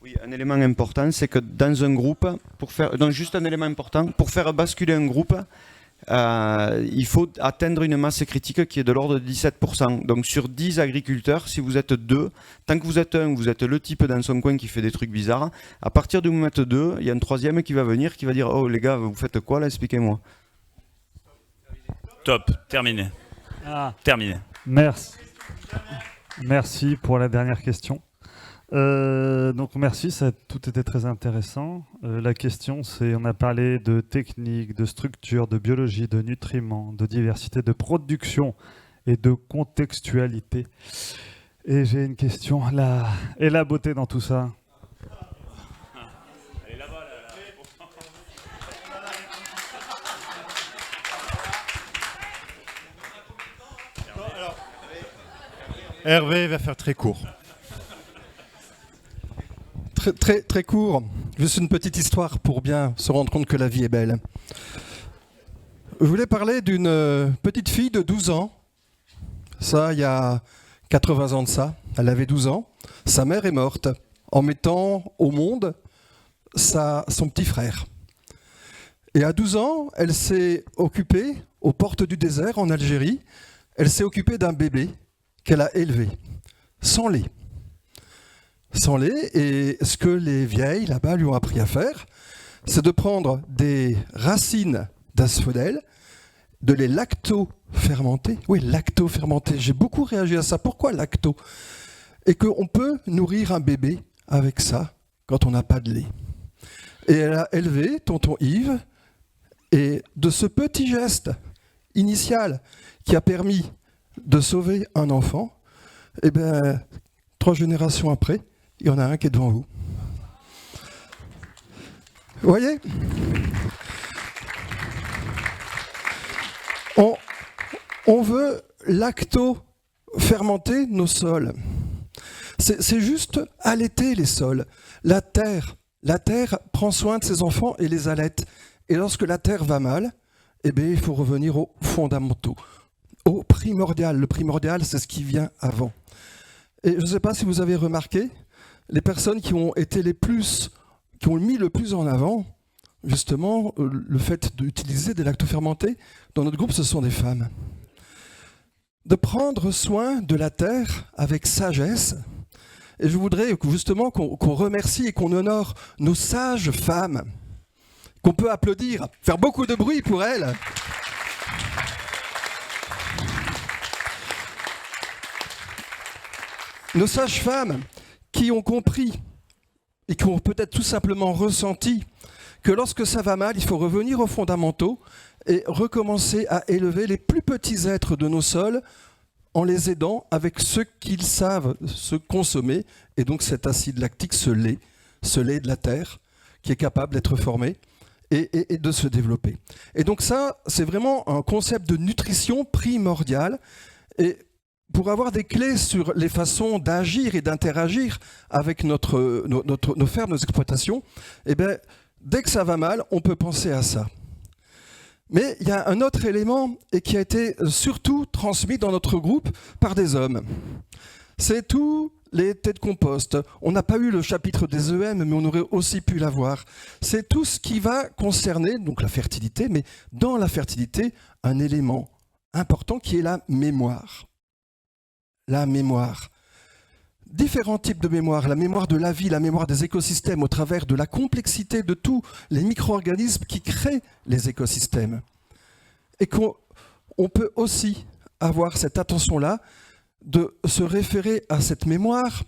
Oui, un élément important, c'est que dans un groupe, juste un élément important, pour faire basculer un groupe, il faut atteindre une masse critique qui est de l'ordre de 17%. Donc sur 10 agriculteurs, si vous êtes 2, tant que vous êtes vous êtes le type dans son coin qui fait des trucs bizarres, à partir du moment où vous êtes 2, il y a un troisième qui va venir, qui va dire « Oh les gars, vous faites quoi là, expliquez-moi ». Top, terminé. Terminé. Merci. Merci pour la dernière question. Donc merci, tout était très intéressant. La question c'est, on a parlé de technique, de structure, de biologie, de nutriments, de diversité, de production et de contextualité. Et j'ai une question, et la beauté dans tout ça? Elle est là-bas, Hervé va faire très court. Très court, juste une petite histoire pour bien se rendre compte que la vie est belle. Je voulais parler d'une petite fille de 12 ans. Ça, il y a 80 ans de ça. Elle avait 12 ans. Sa mère est morte en mettant au monde son petit frère. Et à 12 ans, elle s'est occupée, aux portes du désert en Algérie, elle s'est occupée d'un bébé qu'elle a élevé, sans lait. Sans lait, et ce que les vieilles là-bas lui ont appris à faire, c'est de prendre des racines d'asphodèle, de les lacto-fermenter. Oui, lacto-fermenter, j'ai beaucoup réagi à ça. Pourquoi lacto? Et qu'on peut nourrir un bébé avec ça quand on n'a pas de lait. Et elle a élevé tonton Yves, et de ce petit geste initial qui a permis de sauver un enfant, eh bien, 3 générations après, il y en a un qui est devant vous. Vous voyez? On veut lacto-fermenter nos sols. C'est juste allaiter les sols. La terre prend soin de ses enfants et les allaite. Et lorsque la terre va mal, eh bien, il faut revenir aux fondamentaux, au primordial. Le primordial, c'est ce qui vient avant. Et je ne sais pas si vous avez remarqué, les personnes qui ont mis le plus en avant, justement, le fait d'utiliser des lactofermentés, dans notre groupe, ce sont des femmes. De prendre soin de la terre avec sagesse. Et je voudrais justement qu'on remercie et qu'on honore nos sages femmes, qu'on peut applaudir, faire beaucoup de bruit pour elles. Nos sages-femmes qui ont compris et qui ont peut-être tout simplement ressenti que lorsque ça va mal, il faut revenir aux fondamentaux et recommencer à élever les plus petits êtres de nos sols en les aidant avec ce qu'ils savent se consommer, et donc cet acide lactique, ce lait de la terre qui est capable d'être formé et de se développer. Et donc ça, c'est vraiment un concept de nutrition primordial. Et pour avoir des clés sur les façons d'agir et d'interagir avec nos fermes, nos exploitations, eh bien, dès que ça va mal, on peut penser à ça. Mais il y a un autre élément et qui a été surtout transmis dans notre groupe par des hommes. C'est tous les têtes de compost. On n'a pas eu le chapitre des EM, mais on aurait aussi pu l'avoir. C'est tout ce qui va concerner donc la fertilité, mais dans la fertilité, un élément important qui est la mémoire. La mémoire. Différents types de mémoire, la mémoire de la vie, la mémoire des écosystèmes au travers de la complexité de tous les micro-organismes qui créent les écosystèmes. Et qu'on peut aussi avoir cette attention-là de se référer à cette mémoire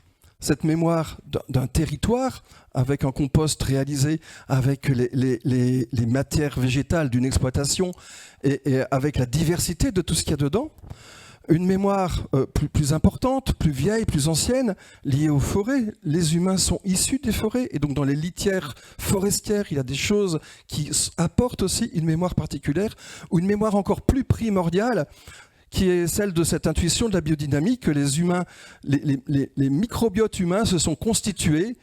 d'un territoire avec un compost réalisé avec les matières végétales d'une exploitation et avec la diversité de tout ce qu'il y a dedans. Une mémoire plus importante, plus vieille, plus ancienne, liée aux forêts. Les humains sont issus des forêts, et donc dans les litières forestières, il y a des choses qui apportent aussi une mémoire particulière, ou une mémoire encore plus primordiale, qui est celle de cette intuition de la biodynamie que les humains, les microbiotes humains se sont constitués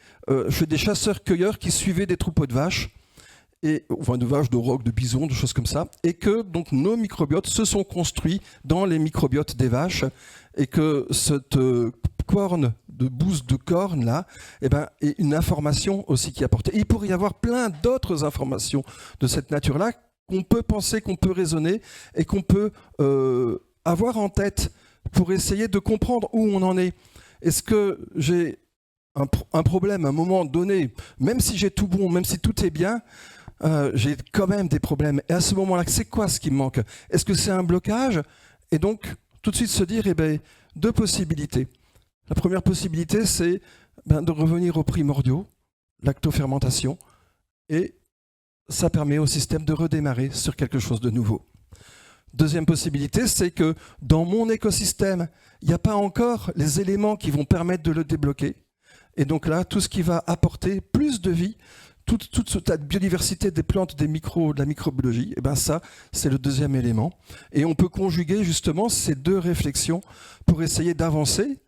chez des chasseurs-cueilleurs qui suivaient des troupeaux de vaches. enfin de vaches, de rocs, de bisons, de choses comme ça, et que donc nos microbiotes se sont construits dans les microbiotes des vaches, et que cette corne de bouse de corne là, eh ben, est une information aussi qui est apportée. Et il pourrait y avoir plein d'autres informations de cette nature-là qu'on peut penser, qu'on peut raisonner, et qu'on peut avoir en tête pour essayer de comprendre où on en est. Est-ce que j'ai un problème à un moment donné, même si j'ai tout bon, même si tout est bien, j'ai quand même des problèmes. Et à ce moment-là, c'est quoi ce qui me manque? Est-ce que c'est un blocage? Et donc, tout de suite se dire, eh ben, deux possibilités. La première possibilité, c'est de revenir aux primordiaux, lactofermentation, et ça permet au système de redémarrer sur quelque chose de nouveau. Deuxième possibilité, c'est que dans mon écosystème, il n'y a pas encore les éléments qui vont permettre de le débloquer. Et donc là, tout ce qui va apporter plus de vie, toute cette biodiversité des plantes, de la microbiologie, et ben ça, c'est le deuxième élément. Et on peut conjuguer justement ces deux réflexions pour essayer d'avancer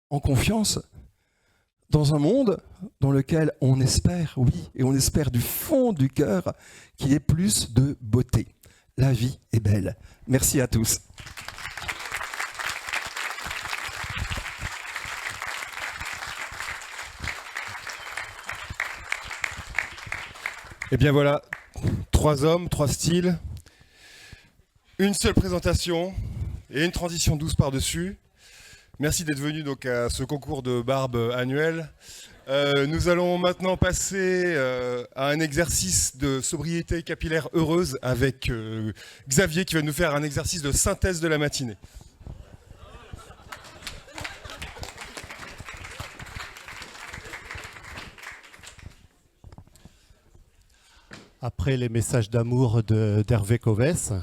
en confiance dans un monde dans lequel on espère, oui, et on espère du fond du cœur, qu'il y ait plus de beauté. La vie est belle. Merci à tous. Et bien voilà, 3 hommes, 3 styles, une seule présentation et une transition douce par-dessus. Merci d'être venu donc à ce concours de barbe annuel. Nous allons maintenant passer à un exercice de sobriété capillaire heureuse avec Xavier qui va nous faire un exercice de synthèse de la matinée. Après les messages d'amour d'Hervé Covès,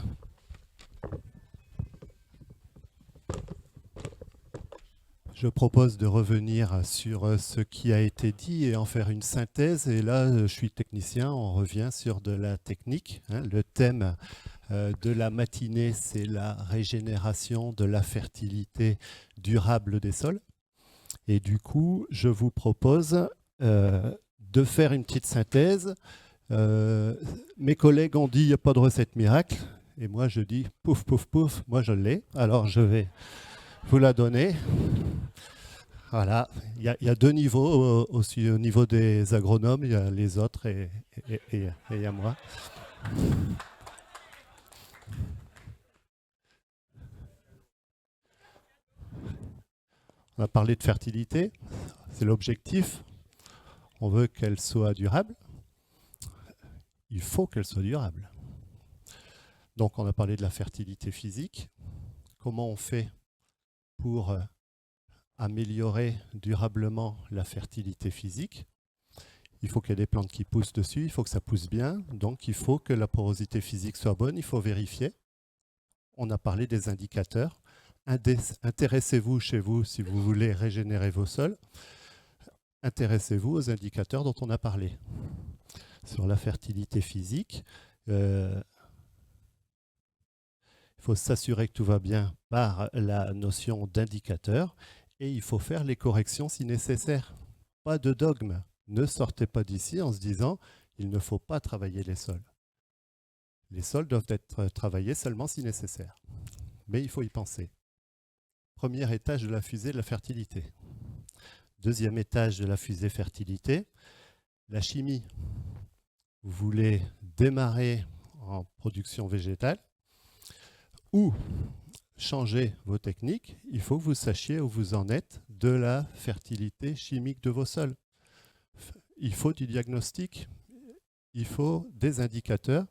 je propose de revenir sur ce qui a été dit et en faire une synthèse. Et là, je suis technicien, on revient sur de la technique. Le thème de la matinée, c'est la régénération de la fertilité durable des sols. Et du coup, je vous propose de faire une petite synthèse. Mes collègues ont dit il n'y a pas de recette miracle. Et moi, je dis pouf, pouf, pouf, moi je l'ai. Alors, je vais vous la donner. Voilà, il y a 2 niveaux aussi au niveau des agronomes, il y a les autres et il y a moi. On a parlé de fertilité, c'est l'objectif. On veut qu'elle soit durable. Il faut qu'elle soit durable. Donc on a parlé de la fertilité physique. Comment on fait pour améliorer durablement la fertilité physique? Il faut qu'il y ait des plantes qui poussent dessus, il faut que ça pousse bien, donc il faut que la porosité physique soit bonne, il faut vérifier. On a parlé des indicateurs. Intéressez-vous chez vous si vous voulez régénérer vos sols. Intéressez-vous aux indicateurs dont on a parlé. Sur la fertilité physique, il faut s'assurer que tout va bien par la notion d'indicateur et il faut faire les corrections si nécessaire. Pas de dogme. Ne sortez pas d'ici en se disant il ne faut pas travailler les sols. Les sols doivent être travaillés seulement si nécessaire. Mais il faut y penser. Premier étage de la fusée de la fertilité. Deuxième étage de la fusée fertilité, la chimie. Vous voulez démarrer en production végétale ou changer vos techniques, il faut que vous sachiez où vous en êtes de la fertilité chimique de vos sols. Il faut du diagnostic, il faut des indicateurs,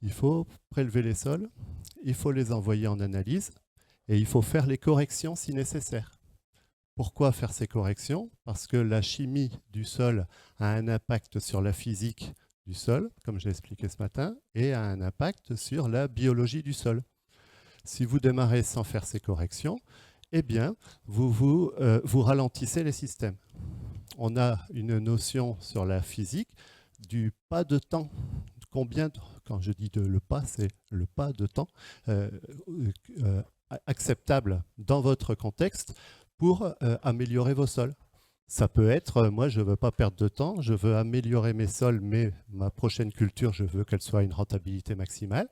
il faut prélever les sols, il faut les envoyer en analyse et il faut faire les corrections si nécessaire. Pourquoi faire ces corrections? Parce que la chimie du sol a un impact sur la physique du sol, comme j'ai expliqué ce matin, et a un impact sur la biologie du sol. Si vous démarrez sans faire ces corrections, eh bien, vous ralentissez les systèmes. On a une notion sur la physique du pas de temps. Quand je dis le pas, c'est le pas de temps acceptable dans votre contexte pour améliorer vos sols. Ça peut être, moi je ne veux pas perdre de temps, je veux améliorer mes sols, mais ma prochaine culture, je veux qu'elle soit à une rentabilité maximale,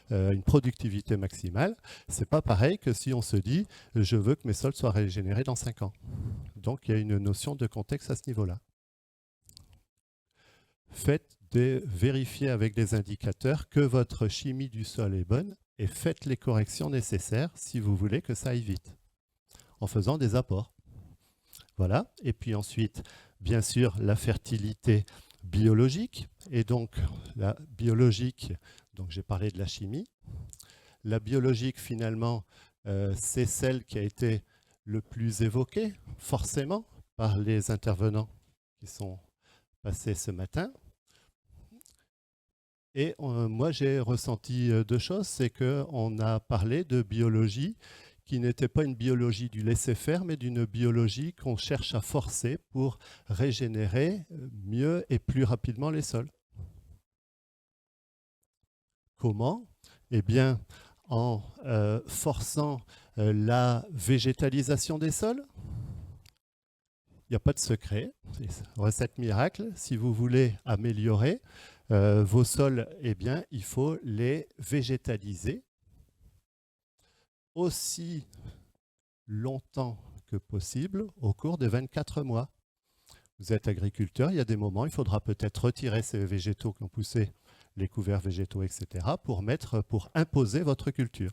une productivité maximale. Ce n'est pas pareil que si on se dit, je veux que mes sols soient régénérés dans 5 ans. Donc il y a une notion de contexte à ce niveau-là. Vérifiez avec des indicateurs que votre chimie du sol est bonne et faites les corrections nécessaires si vous voulez que ça aille vite, en faisant des apports. Voilà. Et puis ensuite, bien sûr, la fertilité biologique. Et donc, la biologique, donc j'ai parlé de la chimie. La biologique, finalement, c'est celle qui a été le plus évoquée, forcément, par les intervenants qui sont passés ce matin. Et moi, j'ai ressenti deux choses. C'est qu'on a parlé de biologie qui n'était pas une biologie du laisser-faire, mais d'une biologie qu'on cherche à forcer pour régénérer mieux et plus rapidement les sols. Comment? Eh bien, en forçant la végétalisation des sols. Il n'y a pas de secret, c'est recette miracle. Si vous voulez améliorer vos sols, eh bien, il faut les végétaliser aussi longtemps que possible au cours des 24 mois. Vous êtes agriculteur, il y a des moments, il faudra peut-être retirer ces végétaux qui ont poussé, les couverts végétaux, etc., pour imposer votre culture.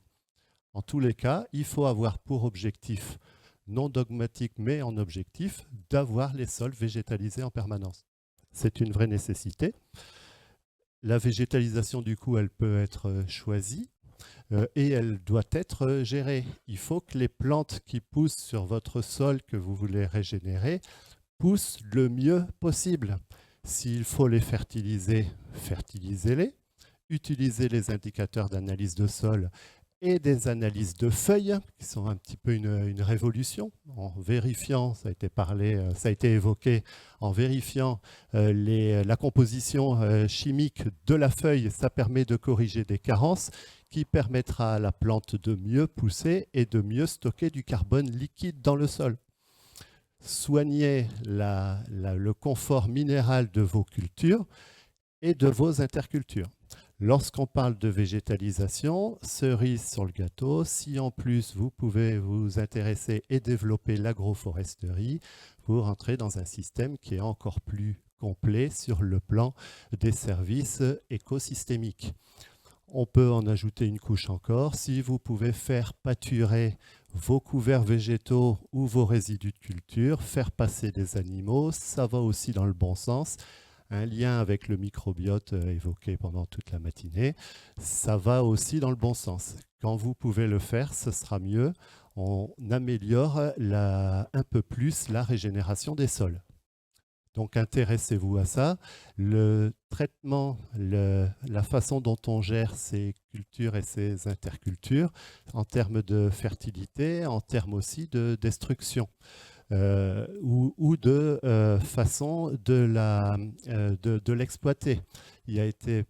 En tous les cas, il faut avoir pour objectif, non dogmatique, mais en objectif, d'avoir les sols végétalisés en permanence. C'est une vraie nécessité. La végétalisation, du coup, elle peut être choisie. Et elle doit être gérée. Il faut que les plantes qui poussent sur votre sol que vous voulez régénérer poussent le mieux possible. S'il faut les fertiliser, fertilisez-les. Utilisez les indicateurs d'analyse de sol et des analyses de feuilles, qui sont un petit peu une révolution, en vérifiant, ça a été évoqué, en vérifiant la composition chimique de la feuille, ça permet de corriger des carences, qui permettra à la plante de mieux pousser et de mieux stocker du carbone liquide dans le sol. Soignez le confort minéral de vos cultures et de vos intercultures. Lorsqu'on parle de végétalisation, cerise sur le gâteau, si en plus vous pouvez vous intéresser et développer l'agroforesterie, vous rentrez dans un système qui est encore plus complet sur le plan des services écosystémiques. On peut en ajouter une couche encore. Si vous pouvez faire pâturer vos couverts végétaux ou vos résidus de culture, faire passer des animaux, ça va aussi dans le bon sens. Un lien avec le microbiote évoqué pendant toute la matinée, ça va aussi dans le bon sens. Quand vous pouvez le faire, ce sera mieux. On améliore un peu plus la régénération des sols. Donc intéressez-vous à ça. Le traitement, la façon dont on gère ces cultures et ces intercultures, en termes de fertilité, en termes aussi de destruction. Ou de façon de l'exploiter. Il a été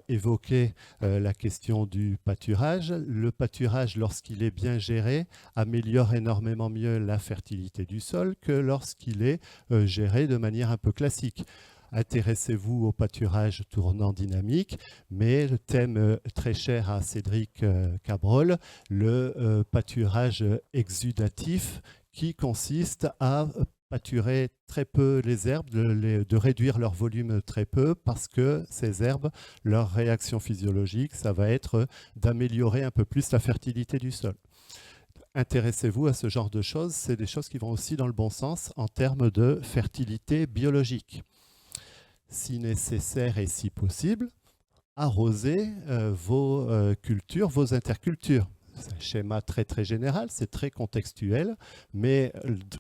évoqué la question du pâturage. Le pâturage, lorsqu'il est bien géré, améliore énormément mieux la fertilité du sol que lorsqu'il est géré de manière un peu classique. Intéressez-vous au pâturage tournant dynamique, mais le thème très cher à Cédric Cabrol, le pâturage exudatif, qui consiste à pâturer très peu les herbes, de réduire leur volume très peu, parce que ces herbes, leur réaction physiologique, ça va être d'améliorer un peu plus la fertilité du sol. Intéressez-vous à ce genre de choses, c'est des choses qui vont aussi dans le bon sens en termes de fertilité biologique. Si nécessaire et si possible, arrosez vos cultures, vos intercultures. C'est un schéma très très général, c'est très contextuel, mais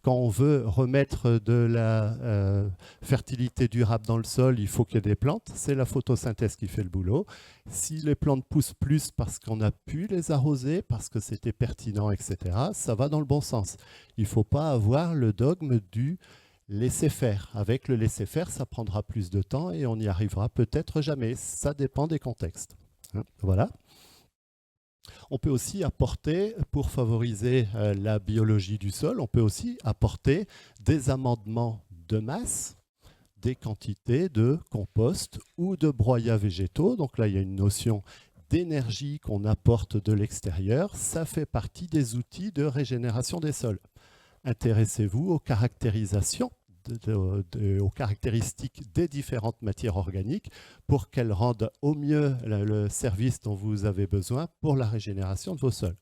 quand on veut remettre de la fertilité durable dans le sol, il faut qu'il y ait des plantes. C'est la photosynthèse qui fait le boulot. Si les plantes poussent plus parce qu'on a pu les arroser, parce que c'était pertinent, etc., ça va dans le bon sens. Il ne faut pas avoir le dogme du laisser-faire. Avec le laisser-faire, ça prendra plus de temps et on n'y arrivera peut-être jamais. Ça dépend des contextes. Voilà. On peut aussi apporter, pour favoriser la biologie du sol, on peut aussi apporter des amendements de masse, des quantités de compost ou de broyats végétaux. Donc là, il y a une notion d'énergie qu'on apporte de l'extérieur. Ça fait partie des outils de régénération des sols. Intéressez-vous aux caractérisations, aux caractéristiques des différentes matières organiques pour qu'elles rendent au mieux le service dont vous avez besoin pour la régénération de vos sols.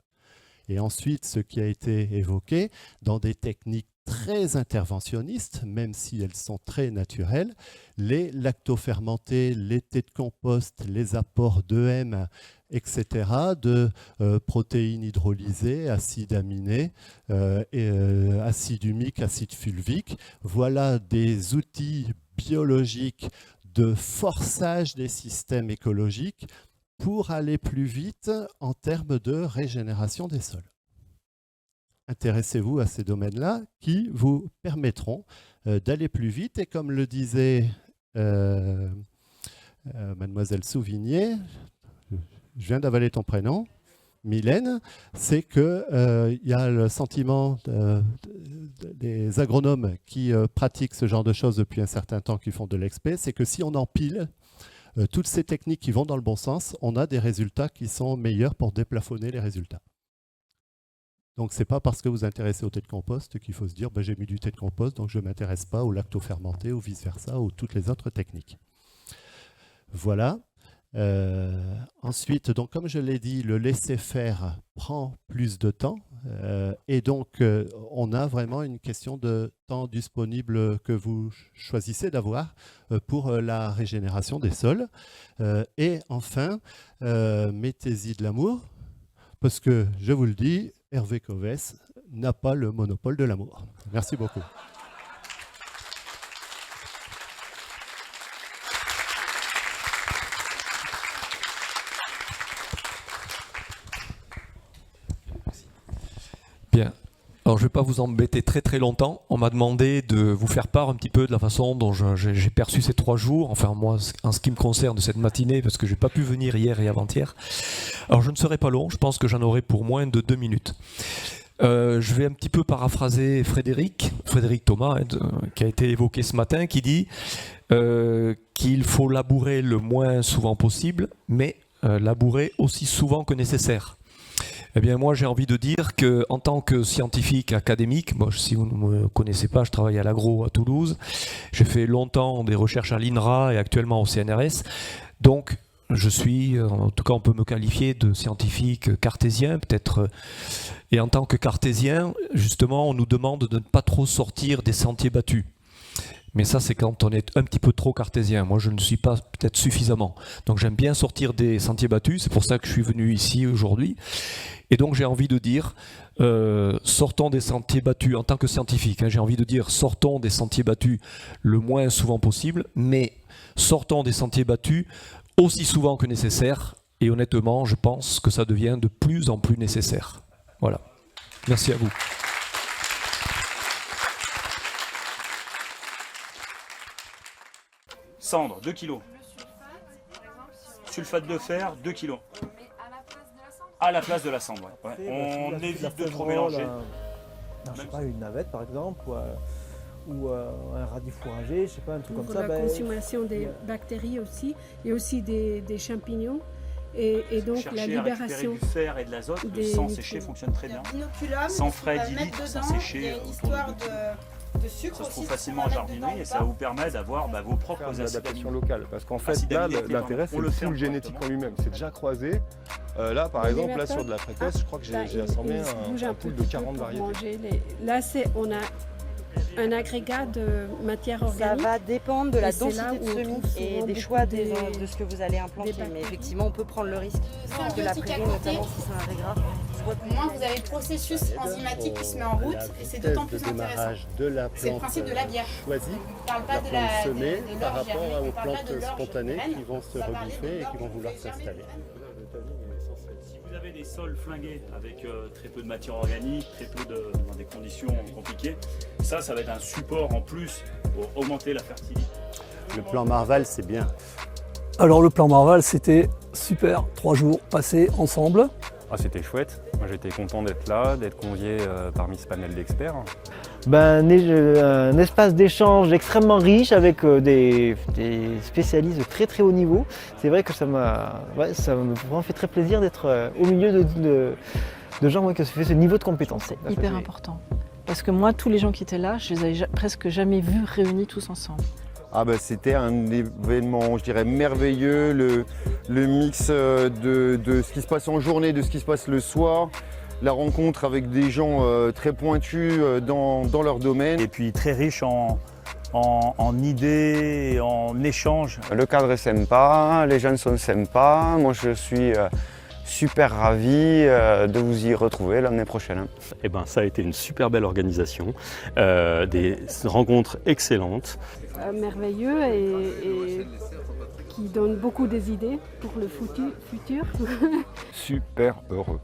Et ensuite, ce qui a été évoqué, dans des techniques très interventionnistes, même si elles sont très naturelles, les lactofermentés, les thés de compost, les apports d'EM, etc., de protéines hydrolysées, acides aminés, acide humique, acide fulvique. Voilà des outils biologiques de forçage des systèmes écologiques pour aller plus vite en termes de régénération des sols. Intéressez-vous à ces domaines-là qui vous permettront d'aller plus vite. Et comme le disait mademoiselle Souvigné, je viens d'avaler ton prénom, Mylène, c'est qu'il y a le sentiment des agronomes qui pratiquent ce genre de choses depuis un certain temps, qui font de l'expé, c'est que si on empile toutes ces techniques qui vont dans le bon sens, on a des résultats qui sont meilleurs pour déplafonner les résultats. Donc ce n'est pas parce que vous vous intéressez au thé de compost qu'il faut se dire j'ai mis du thé de compost, donc je ne m'intéresse pas au lactofermenté ou vice-versa ou toutes les autres techniques. Voilà. Ensuite, donc, comme je l'ai dit, le laisser-faire prend plus de temps et donc on a vraiment une question de temps disponible que vous choisissez d'avoir pour la régénération des sols. Et enfin, mettez-y de l'amour parce que, je vous le dis, Hervé Covès n'a pas le monopole de l'amour. Merci beaucoup. Bien. Alors, je ne vais pas vous embêter très très longtemps. On m'a demandé de vous faire part un petit peu de la façon dont j'ai perçu ces 3 jours, enfin moi en ce qui me concerne de cette matinée, parce que je n'ai pas pu venir hier et avant-hier. Alors je ne serai pas long, je pense que j'en aurai pour moins de 2 minutes. Je vais un petit peu paraphraser Frédéric Thomas, qui a été évoqué ce matin, qui dit qu'il faut labourer le moins souvent possible, mais labourer aussi souvent que nécessaire. Eh bien, moi, j'ai envie de dire qu'en tant que scientifique académique, bon, si vous ne me connaissez pas, je travaille à l'agro à Toulouse. J'ai fait longtemps des recherches à l'INRA et actuellement au CNRS. Donc, je suis, en tout cas, on peut me qualifier de scientifique cartésien, peut-être. Et en tant que cartésien, justement, on nous demande de ne pas trop sortir des sentiers battus. Mais ça, c'est quand on est un petit peu trop cartésien. Moi, je ne suis pas peut-être suffisamment. Donc, j'aime bien sortir des sentiers battus. C'est pour ça que je suis venu ici aujourd'hui. Et donc, j'ai envie de dire, sortons des sentiers battus en tant que scientifique. Hein, j'ai envie de dire, sortons des sentiers battus le moins souvent possible, mais sortons des sentiers battus aussi souvent que nécessaire. Et honnêtement, je pense que ça devient de plus en plus nécessaire. Voilà. Merci à vous. Cendre, 2 kg. Sulfate de fer, 2 kg. À la place de la cendre, ouais. On évite de trop mélanger. Je sais pas, une navette par exemple, ou un radis fourragé, je sais pas, un truc comme ça. Pour la consommation des bactéries aussi, et aussi des champignons. Et donc la libération du fer et de l'azote, sans sécher fonctionne très bien. Sans frais d'hydre, sans sécher. De sucre ça se trouve facilement en jardinerie et ça vous permet d'avoir vos propres adaptations locales. Parce qu'en fait, là, l'intérêt, c'est le pool génétique en lui-même. C'est déjà croisé. Là, par exemple, là, sur de la précoce, je crois que j'ai assemblé un pool de 40 variétés. Là, on a un agrégat de matière organique. Ça va dépendre de la densité de semis et des choix de ce que vous allez implanter. Mais effectivement, on peut prendre le risque de la prairie, notamment si c'est un régras. Au moins, vous avez le processus enzymatique qui se met en route et c'est d'autant plus intéressant. C'est le principe de la bière. On ne parle pas de la semée par rapport aux plantes spontanées qui vont se rebiffer et qui vont vouloir s'installer. Si vous avez des sols flingués avec très peu de matière organique, très peu dans des conditions compliquées, ça va être un support en plus pour augmenter la fertilité. Le plan Marval, c'est bien. Alors le plan Marval, c'était super, 3 jours passés ensemble. C'était chouette. Moi j'étais content d'être là, d'être convié parmi ce panel d'experts. Un espace d'échange extrêmement riche avec des spécialistes de très très haut niveau. C'est vrai que ça m'a vraiment fait très plaisir d'être au milieu de gens qui ont fait ce niveau de compétence. C'est hyper important. Parce que moi, tous les gens qui étaient là, je les avais presque jamais vus réunis tous ensemble. C'était un événement, je dirais, merveilleux, le mix de ce qui se passe en journée, de ce qui se passe le soir, la rencontre avec des gens très pointus dans leur domaine. Et puis très riche en idées, en échanges. Le cadre est sympa, les gens sont sympas, moi je suis super ravi de vous y retrouver l'année prochaine. Ça a été une super belle organisation, des rencontres excellentes. Merveilleux et qui donne beaucoup des idées pour le futur. Super heureux.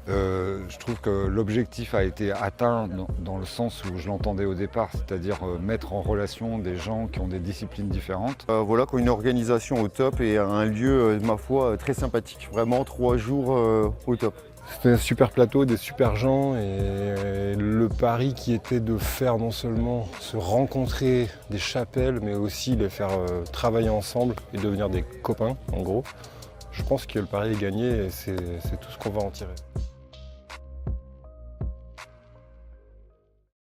Je trouve que l'objectif a été atteint dans le sens où je l'entendais au départ, c'est-à-dire mettre en relation des gens qui ont des disciplines différentes. Voilà, une organisation au top et un lieu, ma foi, très sympathique. Vraiment 3 jours au top. C'était un super plateau, des super gens et le pari qui était de faire non seulement se rencontrer des chapelles mais aussi les faire travailler ensemble et devenir des copains en gros. Je pense que le pari est gagné et c'est tout ce qu'on va en tirer.